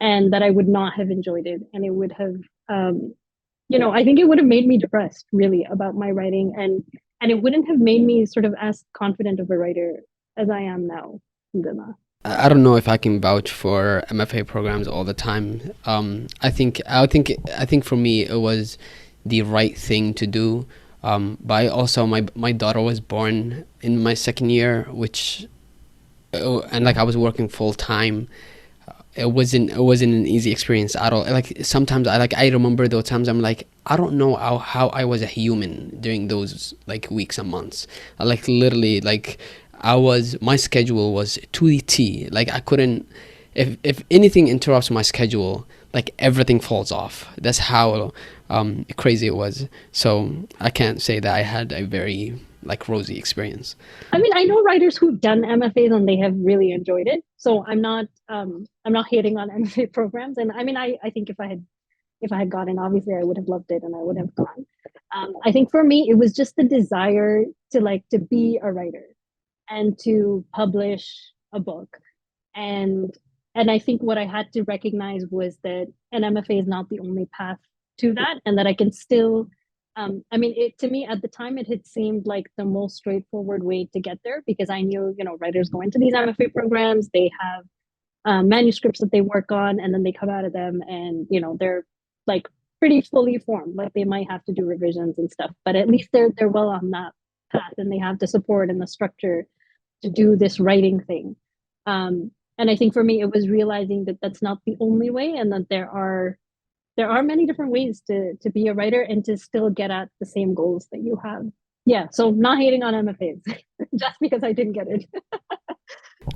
and that I would not have enjoyed it. And it would have, I think it would have made me depressed really about my writing, and it wouldn't have made me sort of as confident of a writer as I am now, alhamdulillah. I don't know if I can vouch for MFA programs all the time. I think for me it was the right thing to do. But also my daughter was born in my second year, which and like I was working full time. It wasn't an easy experience at all. Like sometimes I remember those times I'm like, I don't know how I was a human during those like weeks and months. Like literally, like my schedule was to the T. Like I couldn't, if anything interrupts my schedule, like everything falls off. That's how crazy it was. So I can't say that I had a very like rosy experience. I mean, I know writers who've done MFAs and they have really enjoyed it. So I'm not hating on MFA programs. And I mean, I think if I had gotten, obviously I would have loved it and I would have gone. I think for me, it was just the desire to like to be a writer and to publish a book. And and I think what I had to recognize was that an MFA is not the only path to that, and that I can still I mean, it to me at the time it had seemed like the most straightforward way to get there because I knew, you know, writers go into these MFA programs, they have manuscripts that they work on, and then they come out of them, and you know, they're like pretty fully formed. Like they might have to do revisions and stuff, but at least they're well on that path, and they have the support and the structure to do this writing thing. And I think for me, it was realizing that that's not the only way, and that there are many different ways to be a writer and to still get at the same goals that you have. Yeah, so not hating on MFAs just because I didn't get it.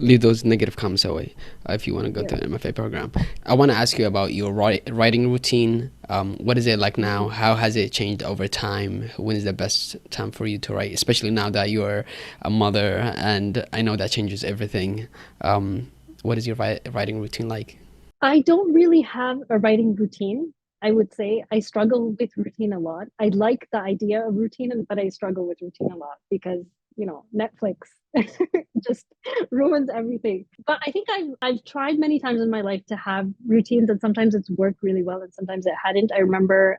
Leave those negative comments away if you want to go to Yeah. an MFA program. I want to ask you about your writing routine. What is it like now? How has it changed over time? When is the best time for you to write, especially now that you're a mother? And I know that changes everything. What is your writing routine like? I don't really have a writing routine. I would say I struggle with routine a lot. I like the idea of routine, but I struggle with routine a lot because, you know, Netflix just ruins everything. But I think I've tried many times in my life to have routines, and sometimes it's worked really well and sometimes it hadn't. I remember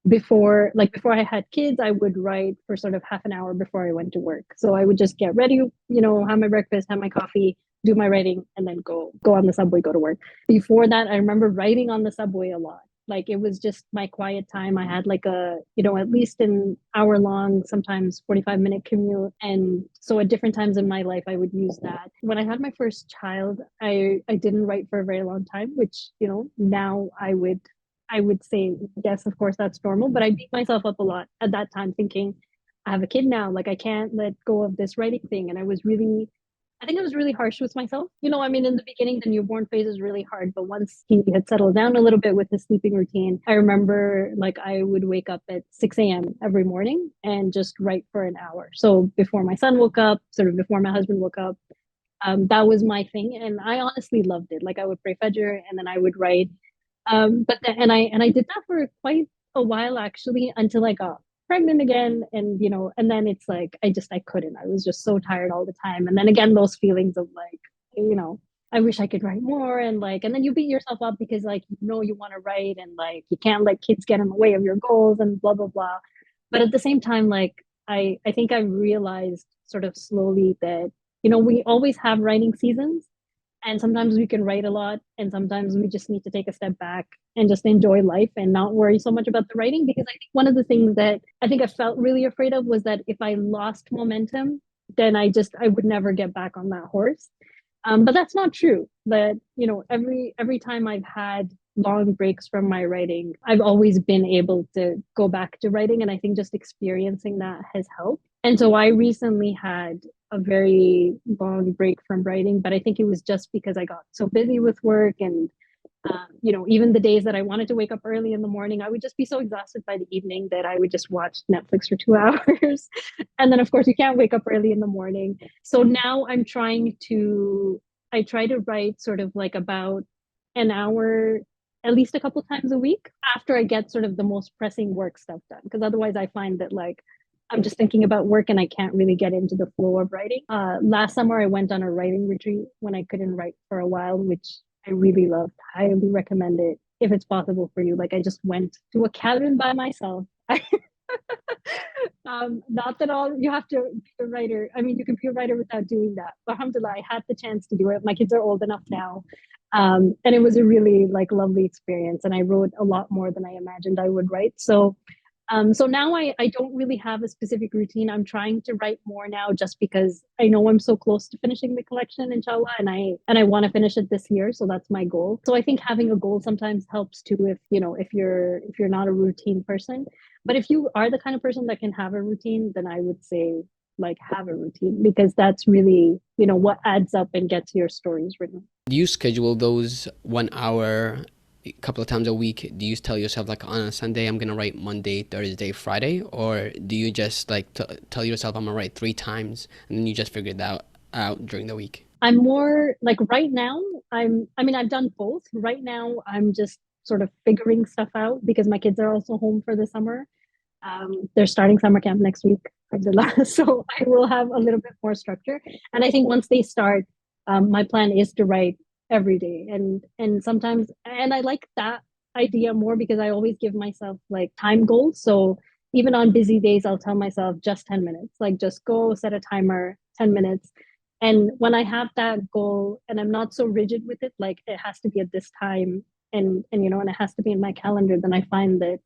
before I had kids, I would write for sort of half an hour before I went to work. So I would just get ready, you know, have my breakfast, have my coffee, do my writing, and then go on the subway, go to work. Before that, I remember writing on the subway a lot. Like it was just my quiet time. I had like a, you know, at least an hour long, sometimes 45-minute commute. And so at different times in my life, I would use that. When I had my first child, I didn't write for a very long time, which, you know, now I would say, yes, of course, that's normal. But I beat myself up a lot at that time, thinking, I have a kid now. Like, I can't let go of this writing thing. And I think I was really harsh with myself. You know, I mean, in the beginning, the newborn phase is really hard. But once he had settled down a little bit with his sleeping routine, I remember like I would wake up at 6 a.m. every morning and just write for an hour. So before my son woke up, sort of before my husband woke up, that was my thing. And I honestly loved it. Like, I would pray Fajr and then I would write but then, and I did that for quite a while actually until I got pregnant again, and you know, and then it's like I couldn't. I was just so tired all the time, and then again those feelings of like, you know, I wish I could write more, and like, and then you beat yourself up because like, you know, you want to write and like you can't let kids get in the way of your goals and blah blah blah. But at the same time, like I think I realized sort of slowly that, you know, we always have writing seasons, and sometimes we can write a lot, and sometimes we just need to take a step back and just enjoy life and not worry so much about the writing. Because I think one of the things that I think I felt really afraid of was that if I lost momentum, then I would never get back on that horse. But that's not true. That, you know, every time I've had long breaks from my writing, I've always been able to go back to writing, and I think just experiencing that has helped. And so I recently had a very long break from writing, but I think it was just because I got so busy with work, and you know, even the days that I wanted to wake up early in the morning, I would just be so exhausted by the evening that I would just watch Netflix for 2 hours. And then, of course, you can't wake up early in the morning. So now I try to write sort of like about an hour, at least a couple times a week after I get sort of the most pressing work stuff done. Because otherwise, I find that like I'm just thinking about work and I can't really get into the flow of writing. Last summer, I went on a writing retreat when I couldn't write for a while, which I really loved. Highly recommend it if it's possible for you. Like, I just went to a cabin by myself. Not that all you have to be a writer. I mean, you can be a writer without doing that. But alhamdulillah, I had the chance to do it. My kids are old enough now. And it was a really like lovely experience. And I wrote a lot more than I imagined I would write. So now I don't really have a specific routine. I'm trying to write more now just because I know I'm so close to finishing the collection, inshallah, and I want to finish it this year. So that's my goal. So I think having a goal sometimes helps too, if you know, if you're not a routine person. But if you are the kind of person that can have a routine, then I would say like have a routine, because that's really, you know, what adds up and gets your stories written. Do you schedule those 1 hour a couple of times a week, do you tell yourself like on a Sunday I'm gonna write Monday, Thursday, Friday, or do you just like tell yourself I'm gonna write 3 times and then you just figure that out during the week? I'm more like right now, I mean, I've done both. Right now, I'm just sort of figuring stuff out because my kids are also home for the summer. They're starting summer camp next week, Alhamdulillah. So I will have a little bit more structure. And I think once they start, my plan is to write every day. And sometimes, and I like that idea more because I always give myself like time goals. So even on busy days, I'll tell myself just 10 minutes, like just go set a timer, 10 minutes. And when I have that goal and I'm not so rigid with it, like it has to be at this time and you know, and it has to be in my calendar, then I find that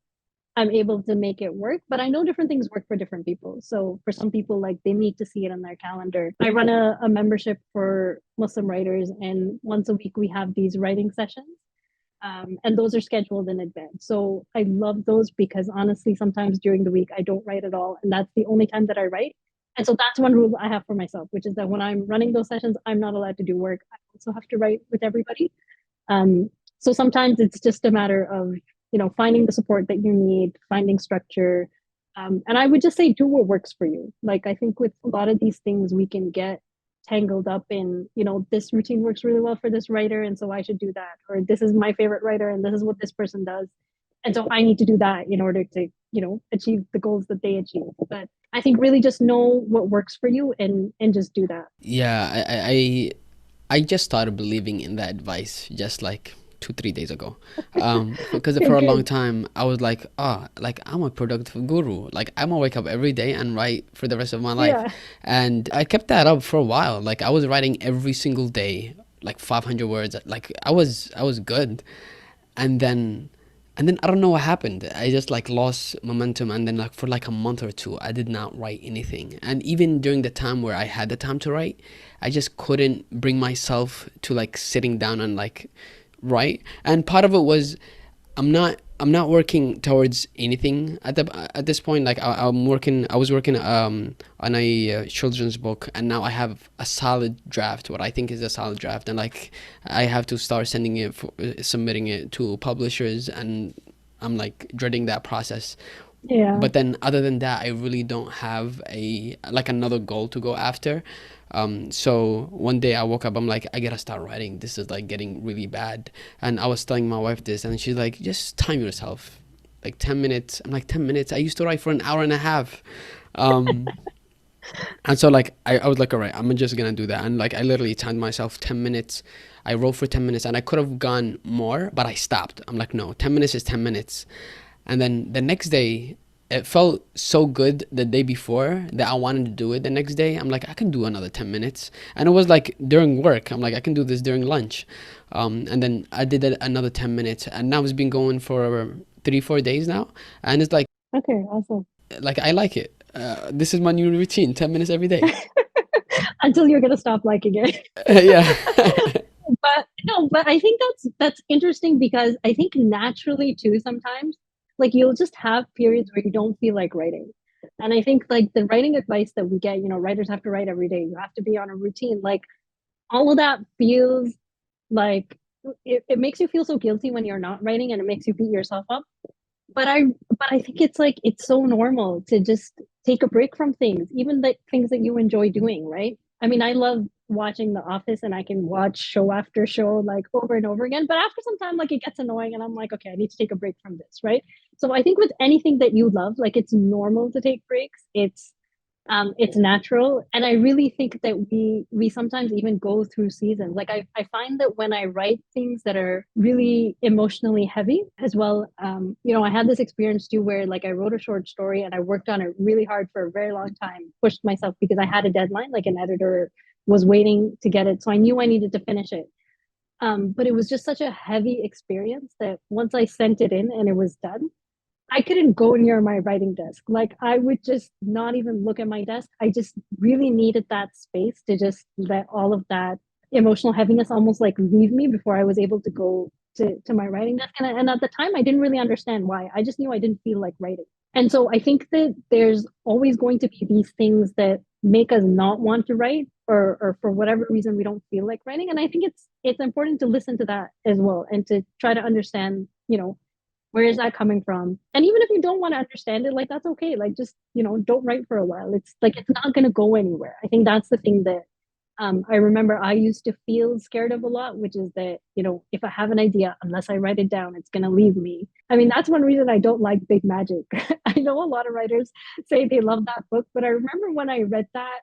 I'm able to make it work. But I know different things work for different people. So for some people, like they need to see it in their calendar. I run a membership for Muslim writers, and once a week we have these writing sessions. And those are scheduled in advance. So I love those because honestly, sometimes during the week I don't write at all. And that's the only time that I write. And so that's one rule I have for myself, which is that when I'm running those sessions, I'm not allowed to do work. I also have to write with everybody. Um, so sometimes it's just a matter of, you know, finding the support that you need, finding structure. And I would just say do what works for you. Like I think with a lot of these things, we can get tangled up in, you know, this routine works really well for this writer, and so I should do that. Or this is my favorite writer, and this is what this person does. And so I need to do that in order to, you know, achieve the goals that they achieve. But I think really just know what works for you and just do that. Yeah, I just started believing in that advice just like 2 3 days ago, because Okay, for a long good. time I was like, oh, like I'm a productive guru, like I'm gonna wake up every day and write for the rest of my life. Yeah. And I kept that up for a while. Like I was writing every single day, like 500 words. Like I was good. And then and then I don't know what happened. I just like lost momentum, and then like for like a month or two I did not write anything. And even during the time where I had the time to write, I just couldn't bring myself to like sitting down and like write. And part of it was I'm not working towards anything at this point. Like I was working on a children's book, and now I have a solid draft, what I think is a solid draft, and like I have to start sending it for submitting it to publishers, and I'm like dreading that process. Yeah. But then other than that, I really don't have a like another goal to go after. So one day I woke up, I'm like, I gotta start writing, this is like getting really bad. And I was telling my wife this, and she's like, just time yourself, like 10 minutes. I'm like, 10 minutes? I used to write for an hour and a half. um and so like I was like, all right, I'm just gonna do that. And like I literally timed myself 10 minutes. I wrote for 10 minutes, and I could have gone more, but I stopped. I'm like, no, 10 minutes is 10 minutes. And then the next day, it felt so good the day before that I wanted to do it the next day. I'm like, I can do another 10 minutes. And it was like during work. I'm like, I can do this during lunch. And then I did it another 10 minutes. And now it's been going for 3 4 days now. And it's Okay, awesome. like I like it. This is my new routine, 10 minutes every day. Until you're gonna stop liking it. Yeah. But no, but I think that's interesting because I think naturally too sometimes, like you'll just have periods where you don't feel like writing. And I think like the writing advice that we get, you know, writers have to write every day, you have to be on a routine. Like all of that feels like it makes you feel so guilty when you're not writing, and it makes you beat yourself up. But I think it's like it's so normal to just take a break from things, even the things that you enjoy doing, right? I mean, I love watching The Office, and I can watch show after show like over and over again. But after some time, like it gets annoying, and I'm like, okay, I need to take a break from this, right? So I think with anything that you love, like it's normal to take breaks. It's natural, and I really think that we sometimes even go through seasons. Like I find that when I write things that are really emotionally heavy as well, you know, I had this experience too where like I wrote a short story and I worked on it really hard for a very long time, pushed myself because I had a deadline, like an editor was waiting to get it, so I knew I needed to finish it. But it was just such a heavy experience that once I sent it in and it was done, I couldn't go near my writing desk. Like I would just not even look at my desk. I just really needed that space to just let all of that emotional heaviness almost like leave me before I was able to go to my writing desk. And at the time, I didn't really understand why. I just knew I didn't feel like writing. And so I think that there's always going to be these things that make us not want to write, or for whatever reason we don't feel like writing. And I think it's important to listen to that as well and to try to understand, where is that coming from? And even if you don't want to understand it, like that's okay. Like just, don't write for a while. It's like it's not gonna go anywhere. I think that's the thing that I remember I used to feel scared of a lot, which is that, if I have an idea, unless I write it down, it's going to leave me. I mean, that's one reason I don't like Big Magic. I know a lot of writers say they love that book, but I remember when I read that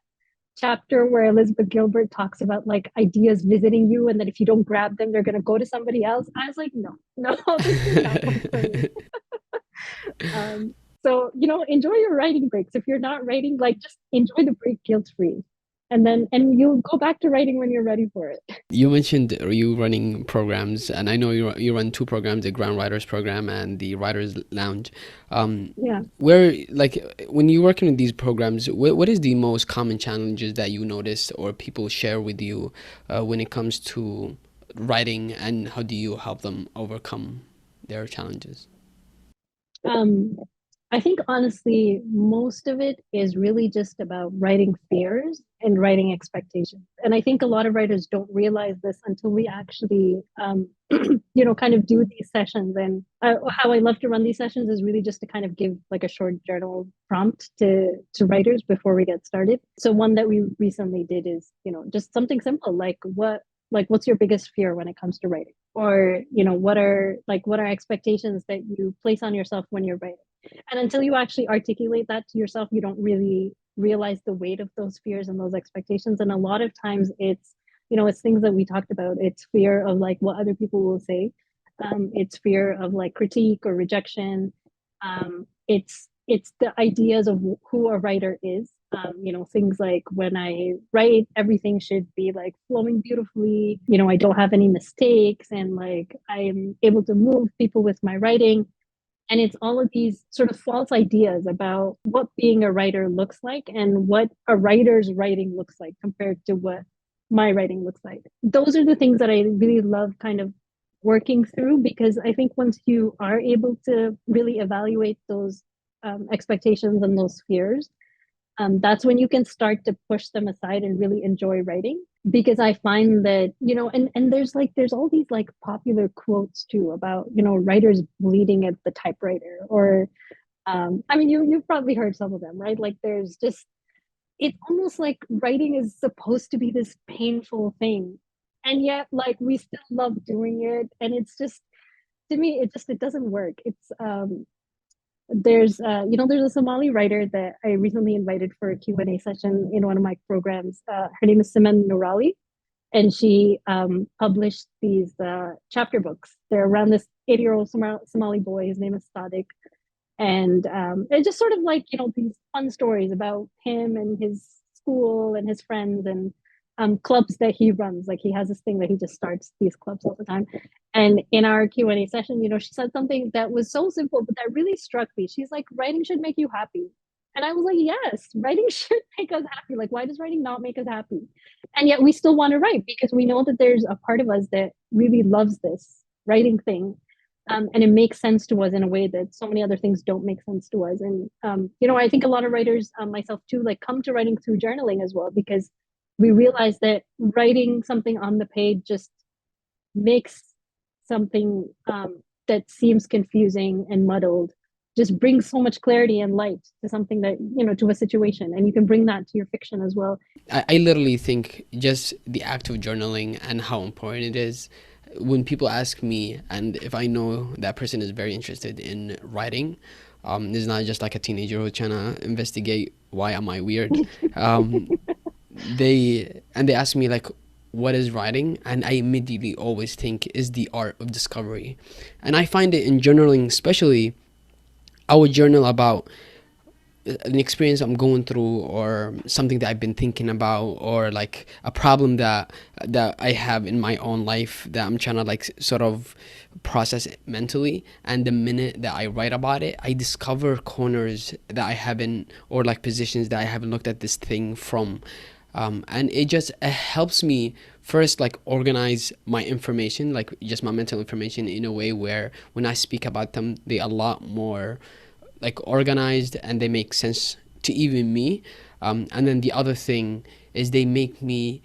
chapter where Elizabeth Gilbert talks about like ideas visiting you and that if you don't grab them, they're going to go to somebody else. I was like, no, no, this is not one for me. So, enjoy your writing breaks. If you're not writing, like just enjoy the break guilt free. And you'll go back to writing when you're ready for it. You mentioned you running programs, and I know you run two programs, the Ground Writers program and the Writers Lounge. Yeah. Where, like, when you're working with these programs, what is the most common challenges that you notice or people share with you when it comes to writing, and how do you help them overcome their challenges? I think honestly, most of it is really just about writing fears and writing expectations. And I think a lot of writers don't realize this until we actually, kind of do these sessions. And how I love to run these sessions is really just to kind of give like a short journal prompt to writers before we get started. So one that we recently did is, just something simple like what's your biggest fear when it comes to writing? Or, what are expectations that you place on yourself when you're writing? And until you actually articulate that to yourself, you don't really realize the weight of those fears and those expectations. And a lot of times it's things that we talked about. It's fear of like what other people will say. It's fear of like critique or rejection. It's the ideas of who a writer is. Things like when I write, everything should be like flowing beautifully. I don't have any mistakes and like I'm able to move people with my writing. And it's all of these sort of false ideas about what being a writer looks like and what a writer's writing looks like compared to what my writing looks like. Those are the things that I really love kind of working through, because I think once you are able to really evaluate those expectations and those fears, that's when you can start to push them aside and really enjoy writing. Because I find that, and there's all these like popular quotes too about, writers bleeding at the typewriter, or I mean, you've probably heard some of them, right? Like there's just, it's almost like writing is supposed to be this painful thing. And yet like we still love doing it. And it's just, to me, it doesn't work. It's there's a Somali writer that I recently invited for a Q&A session in one of my programs. Her name is Siman Noorali, and she published these chapter books. They're around this 80-year-old Somali boy. His name is Sadiq. And it's just sort of like, these fun stories about him and his school and his friends and clubs that he runs. Like he has this thing that he just starts these clubs all the time. And in our Q&A session, she said something that was so simple, but that really struck me. She's like, writing should make you happy. And I was like, yes, writing should make us happy. Like, why does writing not make us happy? And yet we still want to write because we know that there's a part of us that really loves this writing thing. And it makes sense to us in a way that so many other things don't make sense to us. And, I think a lot of writers, myself too, like come to writing through journaling as well, because we realize that writing something on the page just makes something that seems confusing and muddled, just brings so much clarity and light to something that, to a situation. And you can bring that to your fiction as well. I literally think just the act of journaling and how important it is. When people ask me, and if I know that person is very interested in writing, it's not just like a teenager who's trying to investigate why am I weird. They ask me like, what is writing? And I immediately always think is the art of discovery. And I find it in journaling, especially, I would journal about an experience I'm going through, or something that I've been thinking about, or like a problem that I have in my own life that I'm trying to like sort of process it mentally. And the minute that I write about it, I discover corners that I haven't, or like positions that I haven't looked at this thing from. And it just helps me first like organize my information, like just my mental information, in a way where when I speak about them, they are a lot more like organized and they make sense to even me. And then the other thing is they make me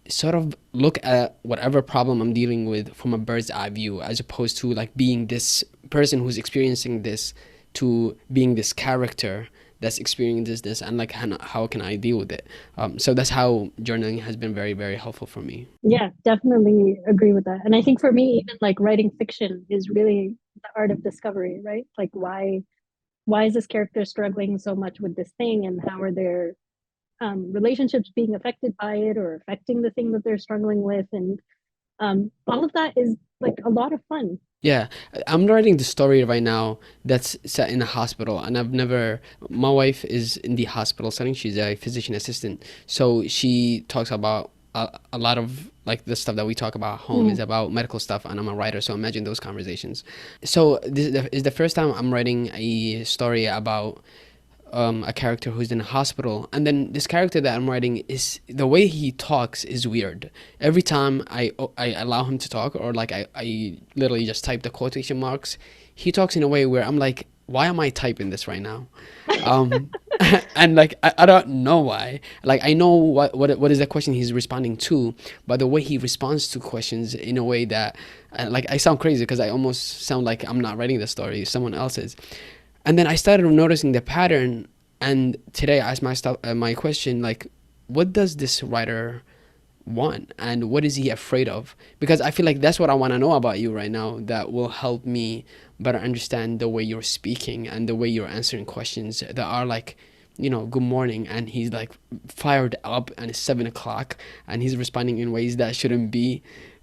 sort of look at whatever problem I'm dealing with from a bird's eye view, as opposed to like being this person who's experiencing this, to being this character that's experiencing this, and like how can I deal with it. So that's how journaling has been very, very helpful for me. Yeah, definitely agree with that. And I think for me, even like writing fiction is really the art of discovery, right? Like why is this character struggling so much with this thing, and how are their relationships being affected by it or affecting the thing that they're struggling with, and all of that is like a lot of fun. Yeah, I'm writing the story right now that's set in a hospital, and I've never. My wife is in the hospital setting. She's a physician assistant, so she talks about a lot of like the stuff that we talk about at home is Mm. about medical stuff, and I'm a writer, so imagine those conversations. So this is the first time I'm writing a story about a character who's in a hospital, and then this character that I'm writing, is the way he talks is weird. Every time I allow him to talk, or like I literally just type the quotation marks, he talks in a way where I'm like, why am I typing this right now? um and like I don't know why. Like I know what is the question he's responding to, but the way he responds to questions in a way that like I sound crazy because I almost sound like I'm not writing the story, someone else is. And then I started noticing the pattern, and today I asked my question, like, what does this writer want, and what is he afraid of? Because I feel like that's what I want to know about you right now, that will help me better understand the way you're speaking and the way you're answering questions that are like, good morning, and he's like fired up, and it's 7 o'clock, and he's responding in ways that shouldn't be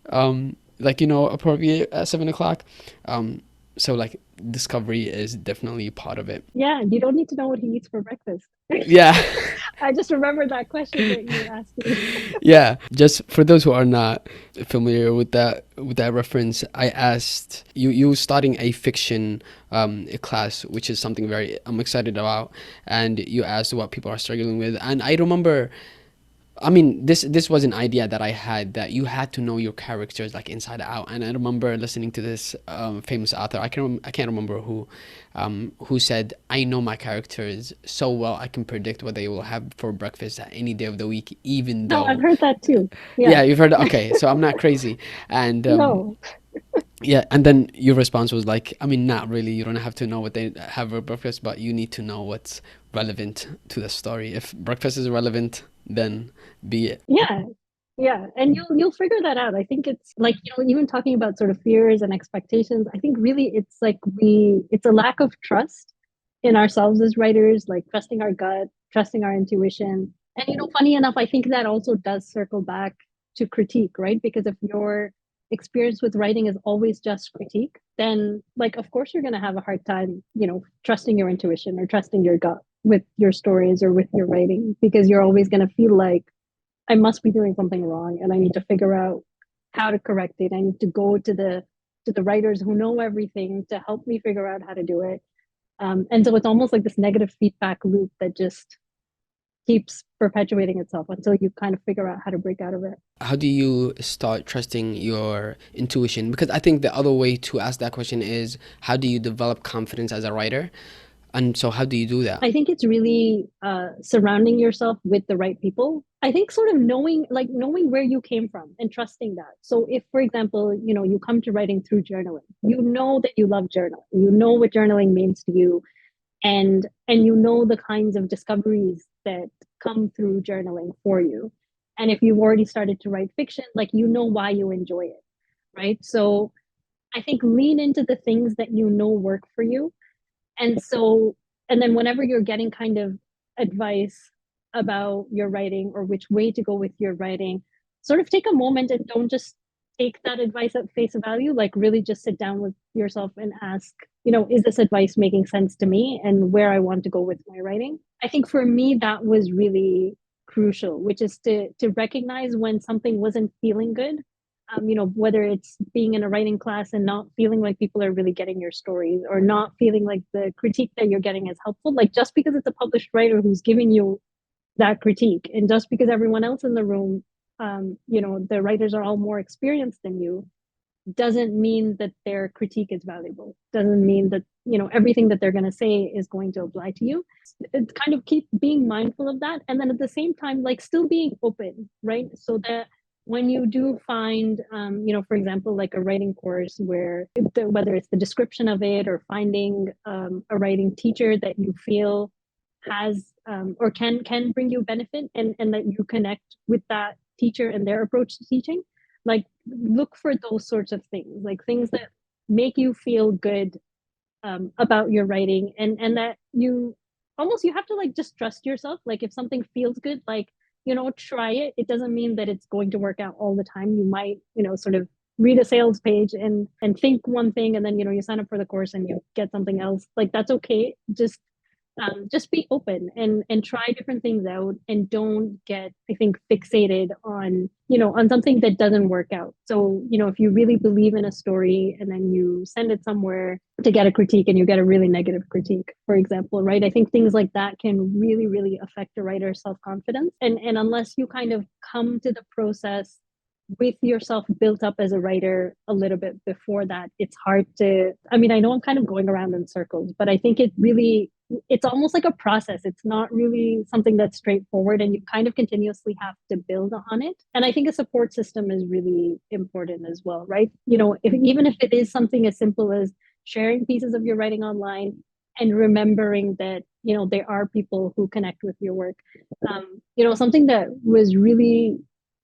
like appropriate at 7 o'clock. So like discovery is definitely part of it. Yeah, you don't need to know what he eats for breakfast. Yeah. I just remembered that question that you asked me. Yeah, just for those who are not familiar with that reference, I asked you starting a fiction a class, which is something very I'm excited about, and you asked what people are struggling with. And I remember, I mean, this was an idea that I had, that you had to know your characters like inside out. And I remember listening to this famous author. I can't remember who said, "I know my characters so well, I can predict what they will have for breakfast at any day of the week, even No, I've though." heard that too. Yeah, Yeah. you've heard. Okay, so I'm not crazy, and No. yeah, and then your response was like, I mean, not really. You don't have to know what they have for breakfast, but you need to know what's relevant to the story. If breakfast is relevant, then be it. Yeah. Yeah. And you'll figure that out. I think it's like, even talking about sort of fears and expectations, I think really it's like it's a lack of trust in ourselves as writers, like trusting our gut, trusting our intuition. And funny enough, I think that also does circle back to critique, right? Because if your experience with writing is always just critique, then like of course you're gonna have a hard time, trusting your intuition or trusting your gut with your stories or with your writing, because you're always gonna feel like I must be doing something wrong and I need to figure out how to correct it. I need to go to the writers who know everything to help me figure out how to do it. And so it's almost like this negative feedback loop that just keeps perpetuating itself until you kind of figure out how to break out of it. How do you start trusting your intuition? Because I think the other way to ask that question is, how do you develop confidence as a writer? And so how do you do that? I think it's really surrounding yourself with the right people. I think sort of knowing where you came from and trusting that. So if, for example, you come to writing through journaling, you know that you love journaling, you know what journaling means to you, and you know the kinds of discoveries that come through journaling for you. And if you've already started to write fiction, like why you enjoy it, right? So I think lean into the things that work for you. And so, and then whenever you're getting kind of advice about your writing or which way to go with your writing, sort of take a moment and don't just take that advice at face value. Like, really just sit down with yourself and ask, is this advice making sense to me and where I want to go with my writing? I think for me, that was really crucial, which is to recognize when something wasn't feeling good. Whether it's being in a writing class and not feeling like people are really getting your stories, or not feeling like the critique that you're getting is helpful. Like, just because it's a published writer who's giving you that critique, and just because everyone else in the room, the writers are all more experienced than you, doesn't mean that their critique is valuable, doesn't mean that, everything that they're going to say is going to apply to you. It's kind of keep being mindful of that, and then at the same time, like, still being open, right? So that when you do find, for example, like a writing course where whether it's the description of it or finding a writing teacher that you feel has or can bring you benefit, and that you connect with that teacher and their approach to teaching, like, look for those sorts of things, like things that make you feel good about your writing, and that you have to, like, just trust yourself. Like, if something feels good, like, try it. It doesn't mean that it's going to work out all the time. You might, sort of read a sales page and think one thing, and then, you sign up for the course and you get something else. Like, that's okay. Just be open and try different things out, and don't get, I think, fixated on something that doesn't work out. So, if you really believe in a story and then you send it somewhere to get a critique and you get a really negative critique, for example, right? I think things like that can really, really affect a writer's self-confidence. And unless you kind of come to the process with yourself built up as a writer a little bit before that, it's hard to, I mean, I know I'm kind of going around in circles, but I think it's almost like a process. It's not really something that's straightforward, and you kind of continuously have to build on it. And I think a support system is really important as well, right? Even if it is something as simple as sharing pieces of your writing online and remembering that, there are people who connect with your work. Something that was really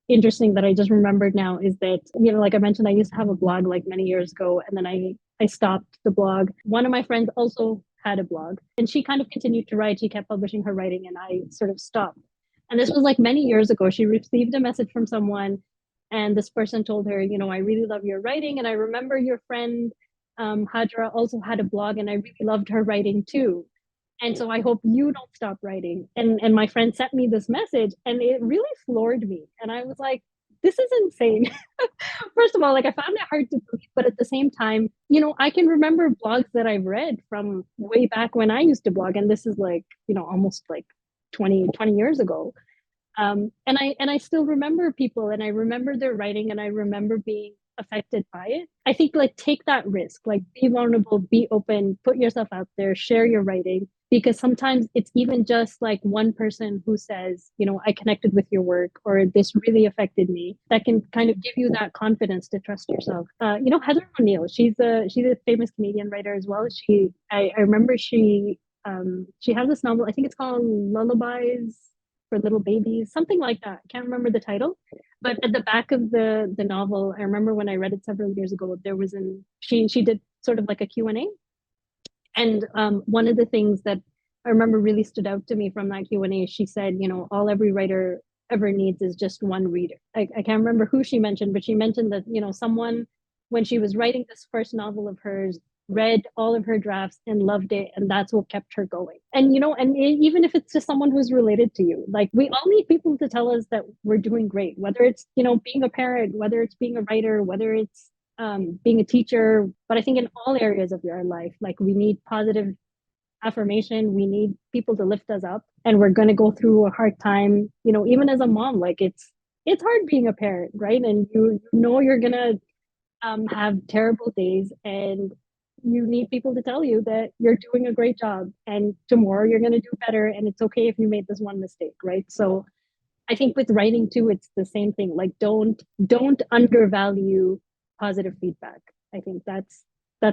interesting that I just remembered now is that, like I mentioned, I used to have a blog like many years ago, and then I stopped the blog. One of my friends also had a blog, and she kind of continued to write. She kept publishing her writing, and I sort of stopped. And this was like many years ago. She received a message from someone, and this person told her, I really love your writing, and I remember your friend Hajera also had a blog, and I really loved her writing too. And so I hope you don't stop writing. And my friend sent me this message, and it really floored me. And I was like, this is insane. First of all, like, I found it hard to believe, but at the same time, I can remember blogs that I've read from way back when I used to blog, and this is like, almost like 20 years ago. And I still remember people, and I remember their writing, and I remember being affected by it. I think, like, take that risk, like, be vulnerable, be open, put yourself out there, share your writing, because sometimes it's even just like one person who says, I connected with your work, or this really affected me, that can kind of give you that confidence to trust yourself. Heather O'Neill, she's a famous Canadian writer as well. I remember she has this novel, I think it's called Lullabies for Little Babies, something like that. I can't remember the title, but at the back of the novel, I remember when I read it several years ago, there was she did sort of like a Q&A. And one of the things that I remember really stood out to me from that Q&A, she said, all every writer ever needs is just one reader. I can't remember who she mentioned, but she mentioned that, someone, when she was writing this first novel of hers, read all of her drafts and loved it, and that's what kept her going. And even if it's just someone who's related to you, like, we all need people to tell us that we're doing great, whether it's being a parent, whether it's being a writer, whether it's being a teacher. But I think in all areas of your life, like, we need positive affirmation, we need people to lift us up, and we're going to go through a hard time, even as a mom. Like, it's hard being a parent, right? And you're gonna have terrible days, and you need people to tell you that you're doing a great job, and tomorrow you're going to do better, and it's okay if you made this one mistake, right? So I think with writing too, it's the same thing. Like, don't undervalue positive feedback. I think that's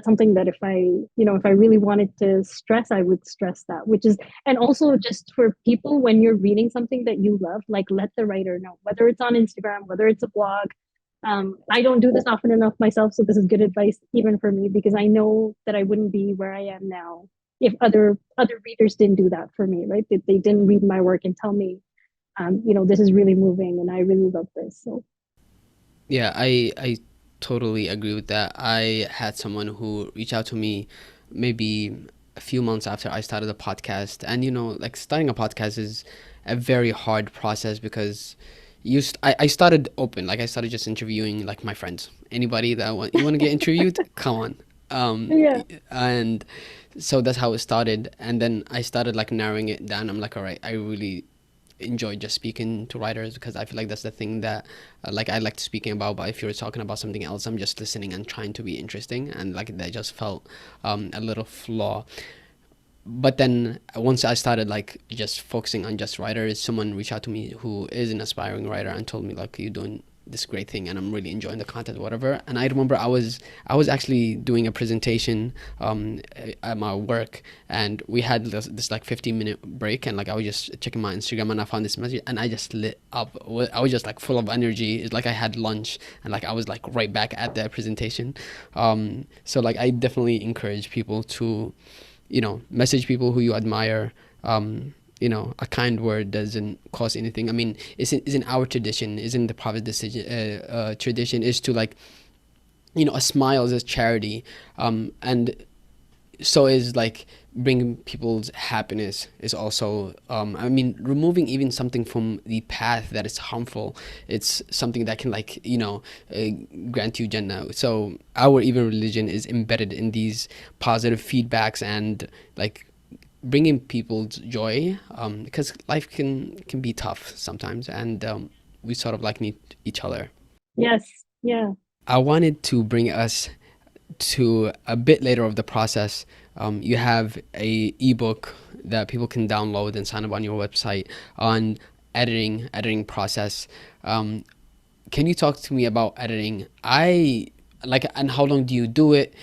something that if I really wanted to stress, I would stress that, which is, and also just for people, when you're reading something that you love, like, let the writer know, whether it's on Instagram, whether it's a blog. I don't do this often enough myself, so this is good advice even for me, because I know that I wouldn't be where I am now if other readers didn't do that for me, right? If they didn't read my work and tell me, this is really moving and I really love this. So Yeah, I totally agree with that. I had someone who reached out to me maybe a few months after I started a podcast, and like, starting a podcast is a very hard process, because I started open, like, I started just interviewing, like, my friends, anybody that you want to get interviewed, come on. yeah. And so that's how it started, and then I started, like, narrowing it down. I'm like, all right, I really enjoy just speaking to writers, because I feel like that's the thing that like I liked speaking about. But if you're talking about something else, I'm just listening and trying to be interesting, and like that just felt a little flaw. But then once I started like just focusing on just writers, someone reached out to me who is an aspiring writer and told me like, you're doing this great thing and I'm really enjoying the content, whatever. And I remember I was actually doing a presentation at my work, and we had this like 15-minute break, and like I was just checking my Instagram and I found this message and I just lit up. I was just like full of energy. It's like I had lunch and like I was like right back at the presentation. So like I definitely encourage people to, message people who you admire. A kind word doesn't cost anything. I mean, isn't our tradition, isn't the Prophet's decision, tradition is to like, a smile is a charity, and so is like bringing people's happiness is also, I mean, removing even something from the path that is harmful, it's something that can like, grant you Jannah. So our even religion is embedded in these positive feedbacks and like bringing people's joy, because life can be tough sometimes, and we sort of like need each other. Yes. Yeah. I wanted to bring us to a bit later of the process. You have a ebook that people can download and sign up on your website on editing process. Can you talk to me about editing? I like, and how long do you do it?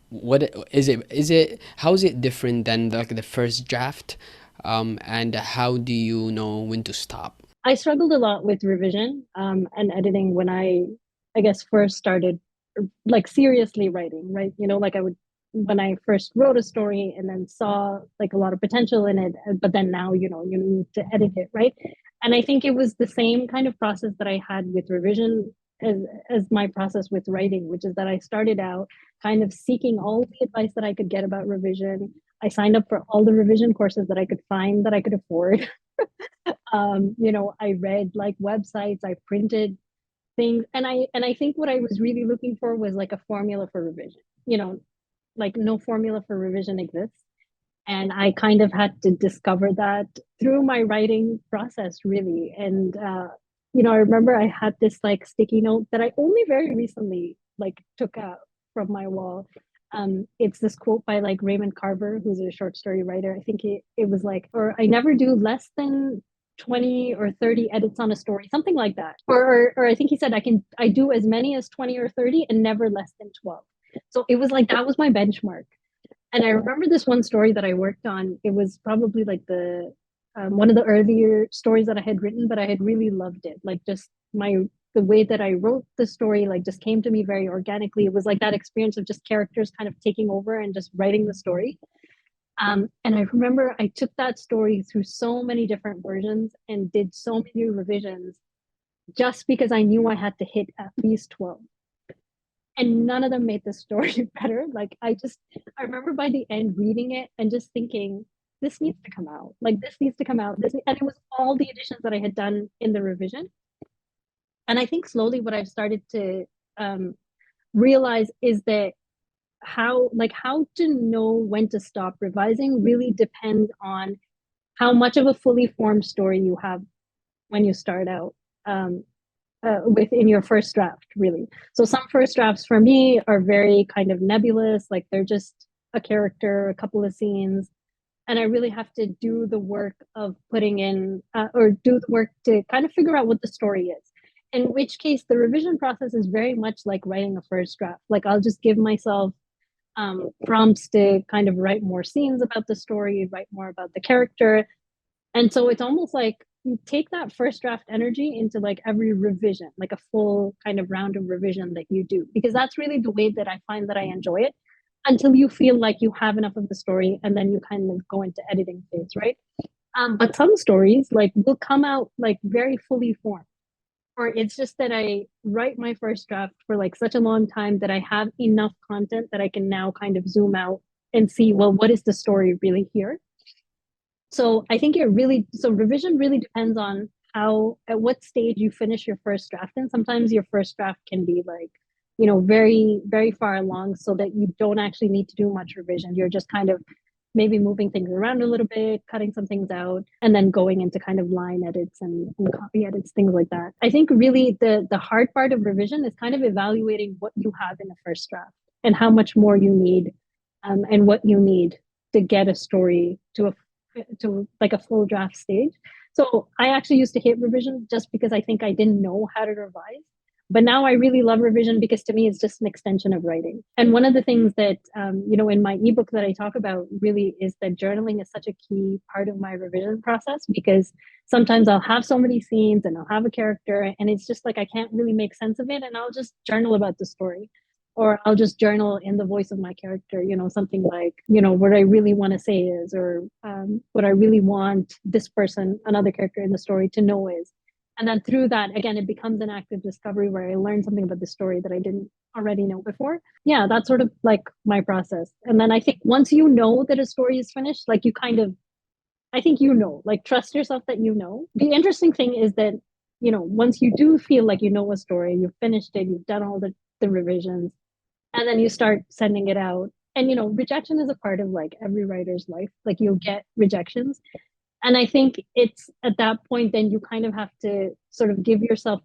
What is it how is it different than like the first draft? And how do you know when to stop? I struggled a lot with revision and editing when I guess, first started like seriously writing, right? Like I would, when I first wrote a story and then saw like a lot of potential in it, but then now, you need to edit it, right? And I think it was the same kind of process that I had with revision as, as my process with writing, which is that I started out kind of seeking all the advice that I could get about revision. I signed up for all the revision courses that I could find that I could afford. I read like websites, I printed things, and I think what I was really looking for was like a formula for revision. Like no formula for revision exists. And I kind of had to discover that through my writing process, really. And I remember I had this like sticky note that I only very recently like took out from my wall. It's this quote by like Raymond Carver, who's a short story writer. I think it was like, or I never do less than 20 or 30 edits on a story, something like that. Or I think he said I do as many as 20 or 30 and never less than 12. So it was like that was my benchmark. And I remember this one story that I worked on. It was probably like the one of the earlier stories that I had written, but I had really loved it. Like just the way that I wrote the story, like just came to me very organically. It was like that experience of just characters kind of taking over and just writing the story. And I remember I took that story through so many different versions and did so many revisions just because I knew I had to hit at least 12. And none of them made the story better. Like I remember by the end reading it and just thinking, this needs to come out. Like this needs to come out. And it was all the additions that I had done in the revision. And I think slowly what I've started to realize is that how to know when to stop revising really depends on how much of a fully formed story you have when you start out within your first draft, really. So some first drafts for me are very kind of nebulous, like they're just a character, a couple of scenes, and I really have to do the work of putting in or do the work to kind of figure out what the story is. In which case, the revision process is very much like writing a first draft. Like I'll just give myself prompts to kind of write more scenes about the story, write more about the character. And so it's almost like you take that first draft energy into like every revision, like a full kind of round of revision that you do, because that's really the way that I find that I enjoy it until you feel like you have enough of the story and then you kind of go into editing phase, right? But some stories like will come out like very fully formed, or it's just that I write my first draft for like such a long time that I have enough content that I can now kind of zoom out and see, well, what is the story really here? So I think revision really depends on at what stage you finish your first draft. And sometimes your first draft can be like, very, very far along so that you don't actually need to do much revision. You're just kind of maybe moving things around a little bit, cutting some things out, and then going into kind of line edits and copy edits, things like that. I think really the hard part of revision is kind of evaluating what you have in the first draft and how much more you need, and what you need to get a story to like a full draft stage. So I actually used to hate revision just because I think I didn't know how to revise. But now I really love revision because to me it's just an extension of writing. And one of the things that in my ebook that I talk about really is that journaling is such a key part of my revision process, because sometimes I'll have so many scenes and I'll have a character and it's just like I can't really make sense of it, and I'll just journal about the story. Or I'll just journal in the voice of my character, something like, what I really want to say is, or what I really want this person, another character in the story, to know is. And then through that, again, it becomes an active discovery where I learn something about the story that I didn't already know before. Yeah, that's sort of like my process. And then I think once you know that a story is finished, like you kind of, I think like trust yourself that you know. The interesting thing is that, once you do feel like you know a story, you've finished it, you've done all the revisions, and then you start sending it out. And, rejection is a part of like every writer's life. Like you'll get rejections. And I think it's at that point, then you kind of have to sort of give yourself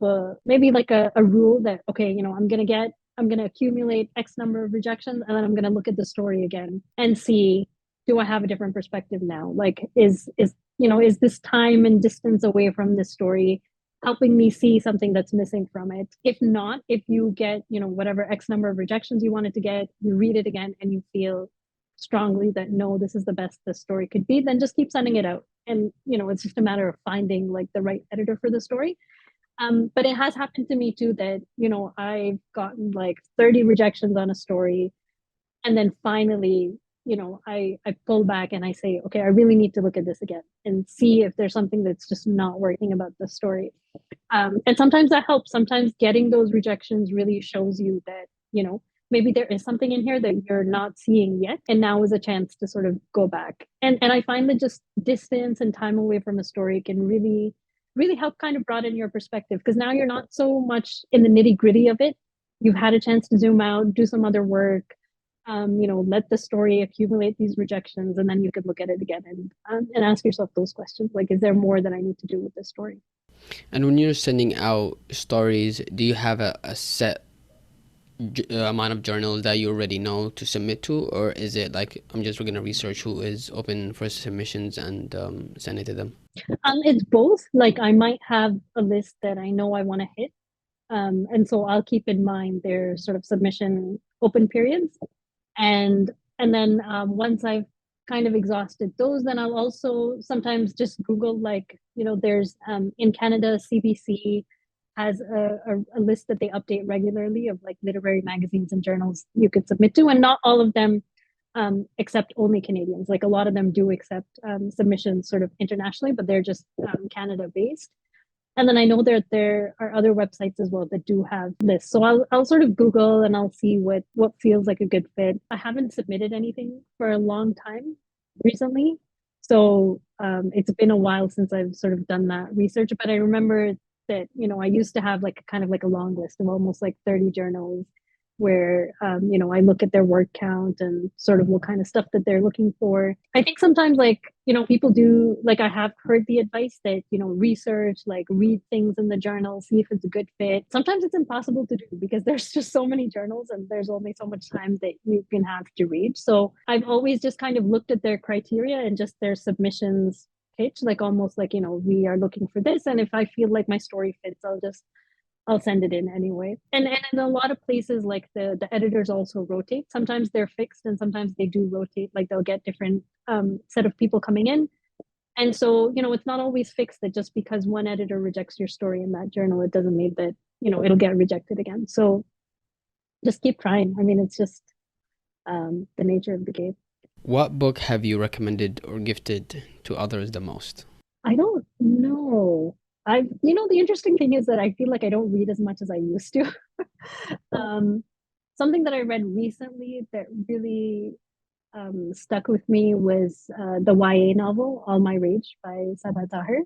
maybe like a rule that, okay, I'm going to accumulate X number of rejections, and then I'm going to look at the story again and see, do I have a different perspective now? Like, is this time and distance away from this story helping me see something that's missing from it? If not, if you get, whatever X number of rejections you wanted to get, you read it again and you feel strongly that no, this is the best this story could be, then just keep sending it out. And, it's just a matter of finding like the right editor for the story. But it has happened to me too that, I've gotten like 30 rejections on a story. And then finally, I pull back and I say, okay, I really need to look at this again and see if there's something that's just not working about the story. And sometimes that helps. Sometimes getting those rejections really shows you that, maybe there is something in here that you're not seeing yet. And now is a chance to sort of go back. And I find that just distance and time away from a story can really, really help kind of broaden your perspective, because now you're not so much in the nitty gritty of it. You've had a chance to zoom out, do some other work, let the story accumulate these rejections, and then you could look at it again and ask yourself those questions. Like, is there more that I need to do with this story? And when you're sending out stories, do you have a set amount of journals that you already know to submit to, or is it like I'm just going to research who is open for submissions and send it to them? It's both. Like I might have a list that I know I want to hit, and so I'll keep in mind their sort of submission open periods, and then once I've kind of exhausted those, then I'll also sometimes just Google, like, there's in Canada, CBC has a list that they update regularly of like literary magazines and journals you could submit to, and not all of them accept only Canadians. Like a lot of them do accept submissions sort of internationally, but they're just Canada based. And then I know that there are other websites as well that do have lists. So I'll sort of Google and I'll see what feels like a good fit. I haven't submitted anything for a long time recently. So it's been a while since I've sort of done that research. But I remember that, I used to have like kind of like a long list of almost like 30 journals where, I look at their word count and sort of what kind of stuff that they're looking for. I think sometimes like, people do, like I have heard the advice that, research, like read things in the journal, see if it's a good fit. Sometimes it's impossible to do because there's just so many journals and there's only so much time that you can have to read. So I've always just kind of looked at their criteria and just their submissions pitch, like almost like, we are looking for this. And if I feel like my story fits, I'll send it in anyway. And in a lot of places, like the editors also rotate. Sometimes they're fixed and sometimes they do rotate, like they'll get different set of people coming in. And so, it's not always fixed that just because one editor rejects your story in that journal, it doesn't mean that, it'll get rejected again. So just keep trying. I mean, it's just the nature of the game. What book have you recommended or gifted to others the most? I don't know. The interesting thing is that I feel like I don't read as much as I used to. Something that I read recently that really stuck with me was the YA novel All My Rage by Sabah Tahir.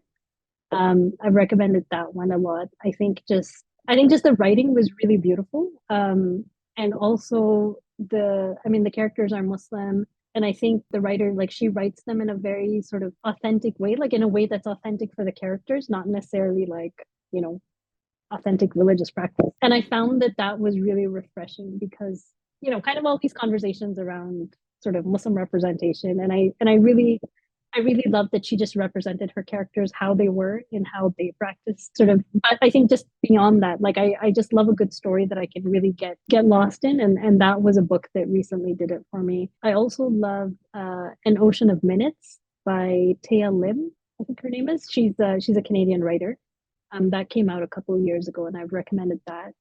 I've recommended that one a lot. I think just the writing was really beautiful, and also the characters are Muslim. And I think the writer, like, she writes them in a very sort of authentic way, like in a way that's authentic for the characters, not necessarily like, you know, authentic religious practice. And I found that that was really refreshing because, you know, kind of all these conversations around sort of Muslim representation. I really loved that she just represented her characters how they were and how they practiced sort of. But I think just beyond that, like I just love a good story that I can really get lost in. And that was a book that recently did it for me. I also love An Ocean of Minutes by Taya Lim, I think her name is. She's a Canadian writer. That came out a couple of years ago, and I've recommended that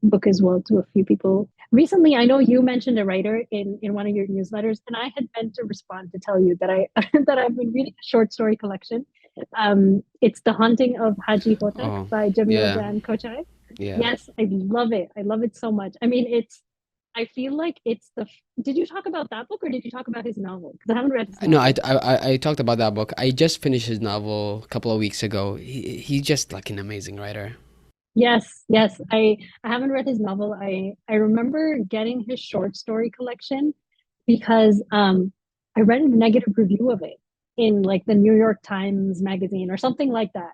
book as well to a few people. Recently, I know you mentioned a writer in one of your newsletters, and I had meant to respond to tell you that I that I've been reading a short story collection. It's The Haunting of Haji Hotak Oh, by Jamil yeah, Jan Kochai. yeah. Yes, I love it. I love it so much. I mean, it's I feel like it's the. Did you talk about that book or did you talk about his novel? Because I haven't read his No, I, novel. I, I talked about that book. I just finished his novel a couple of weeks ago. He's just like an amazing writer. Yes, yes. I haven't read his novel. I remember getting his short story collection because I read a negative review of it in like the New York Times magazine or something like that.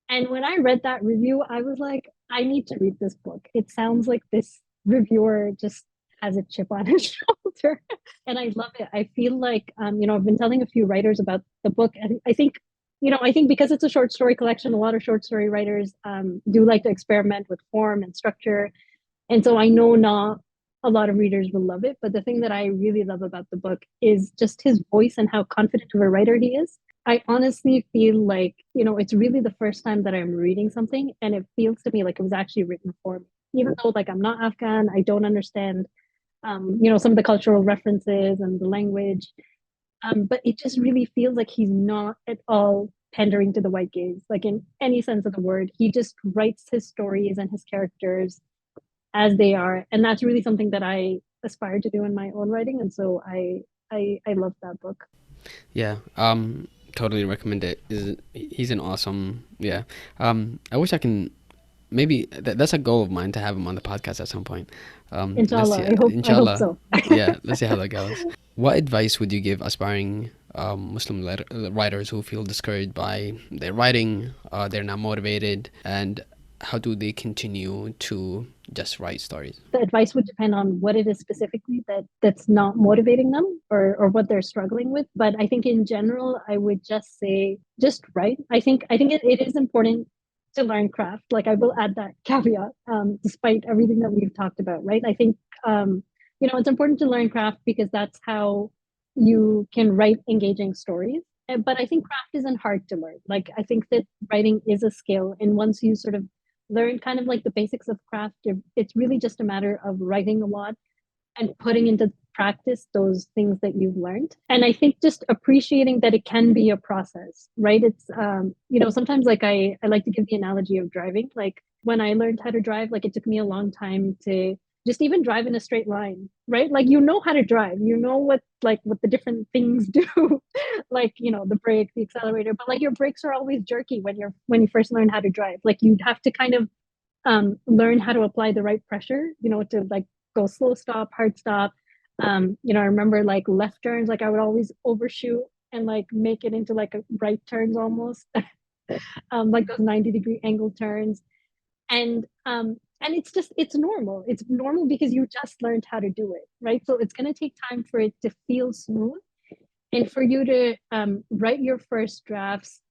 And when I read that review, I was like, I need to read this book. It sounds like this reviewer just has a chip on his shoulder. And I love it. I feel like, you know, I've been telling a few writers about the book. And I think, you know, I think because it's a short story collection, a lot of short story writers do like to experiment with form and structure. And so I know not a lot of readers will love it. But the thing that I really love about the book is just his voice and how confident of a writer he is. I honestly feel like, you know, it's really the first time that I'm reading something and it feels to me like it was actually written for me. Even though like I'm not Afghan, I don't understand you know, some of the cultural references and the language. But it just really feels like he's not at all pandering to the white gaze, like in any sense of the word. He just writes his stories and his characters as they are. And that's really something that I aspire to do in my own writing. And so I love that book. Yeah. Totally recommend it. He's an awesome. Yeah. I wish I can. Maybe that's a goal of mine to have him on the podcast at some point. Let's Inshallah. see. I hope Inshallah. so. Yeah. Let's see how that goes. What advice would you give aspiring Muslim writers who feel discouraged by their writing? They're not motivated, and how do they continue to just write stories? The advice would depend on what it is specifically that's not motivating them or what they're struggling with. But I think in general, I would just say just write. I think it is important to learn craft. Like I will add that caveat, despite everything that we've talked about, right? I think you know, it's important to learn craft because that's how you can write engaging stories. But I think craft isn't hard to learn. Like I think that writing is a skill, and once you sort of learn kind of like the basics of craft, it's really just a matter of writing a lot and putting into practice those things that you've learned. And I think just appreciating that it can be a process, right? It's you know, sometimes like I like to give the analogy of driving. Like when I learned how to drive, like it took me a long time to just even drive in a straight line, right? Like you know how to drive, you know what the different things do, like you know the brake, the accelerator, but like your brakes are always jerky when you first learn how to drive. Like you have to kind of learn how to apply the right pressure, you know, to like go slow stop, hard stop. You know, I remember like left turns, like I would always overshoot and like make it into like a right turns almost, like those 90-degree angle turns. And it's just it's normal. It's normal because you just learned how to do it, right? So it's gonna take time for it to feel smooth and for you to write your first drafts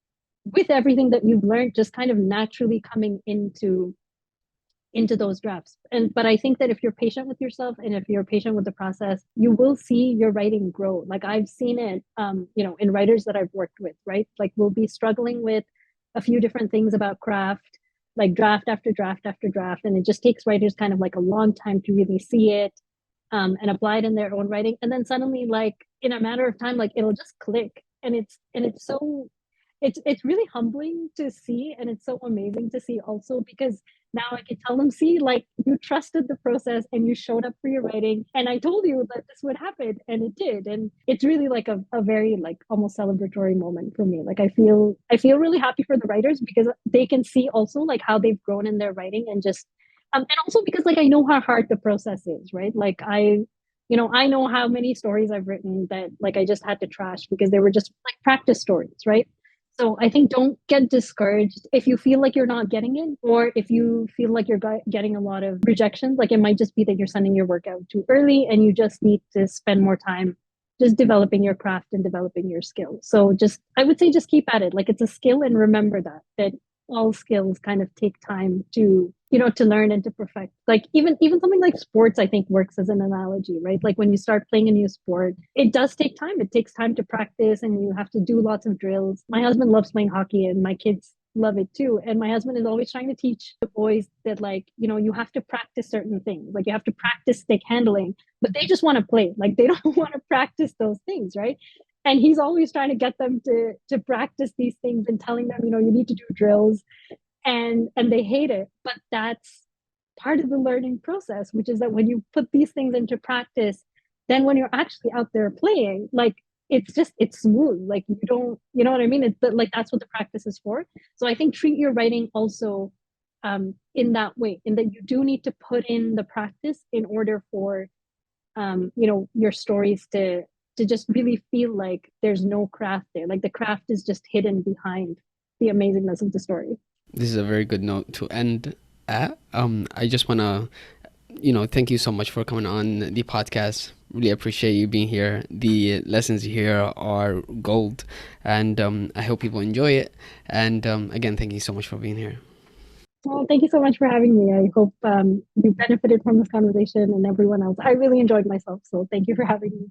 with everything that you've learned just kind of naturally coming into those drafts. And but I think that if you're patient with yourself and if you're patient with the process, you will see your writing grow. Like I've seen it you know, in writers that I've worked with, right? Like we'll be struggling with a few different things about craft, like draft after draft after draft, and it just takes writers kind of like a long time to really see it and apply it in their own writing. And then suddenly, like in a matter of time, like it'll just click. And it's so it's really humbling to see, and it's so amazing to see also because now I can tell them, see, like you trusted the process and you showed up for your writing, and I told you that this would happen, and it did. And it's really like a very like almost celebratory moment for me. Like I feel really happy for the writers because they can see also like how they've grown in their writing and just and also because like I know how hard the process is, right? Like I know how many stories I've written that like I just had to trash because they were just like practice stories, right? So I think don't get discouraged if you feel like you're not getting it, or if you feel like you're getting a lot of rejections. Like it might just be that you're sending your work out too early and you just need to spend more time just developing your craft and developing your skills. So just, I would say, just keep at it. Like it's a skill, and remember that all skills kind of take time to to learn and to perfect. Like even something like sports, I think, works as an analogy, right? Like when you start playing a new sport, it does take time. It takes time to practice, and you have to do lots of drills. My husband loves playing hockey, and my kids love it too. And my husband is always trying to teach the boys that, like, you have to practice certain things. Like you have to practice stick handling, but they just want to play. Like they don't want to practice those things, right? And he's always trying to get them to practice these things and telling them, you need to do drills, and they hate it. But that's part of the learning process, which is that when you put these things into practice, then when you're actually out there playing, like it's smooth. Like you don't, you know what I mean? It's like that's what the practice is for. So I think treat your writing also in that way, in that you do need to put in the practice in order for your stories to just really feel like there's no craft there. Like the craft is just hidden behind the amazingness of the story. This is a very good note to end at. I just want to, thank you so much for coming on the podcast. Really appreciate you being here. The lessons here are gold, and I hope people enjoy it. And again, thank you so much for being here. Well, thank you so much for having me. I hope you benefited from this conversation, and everyone else. I really enjoyed myself, so thank you for having me.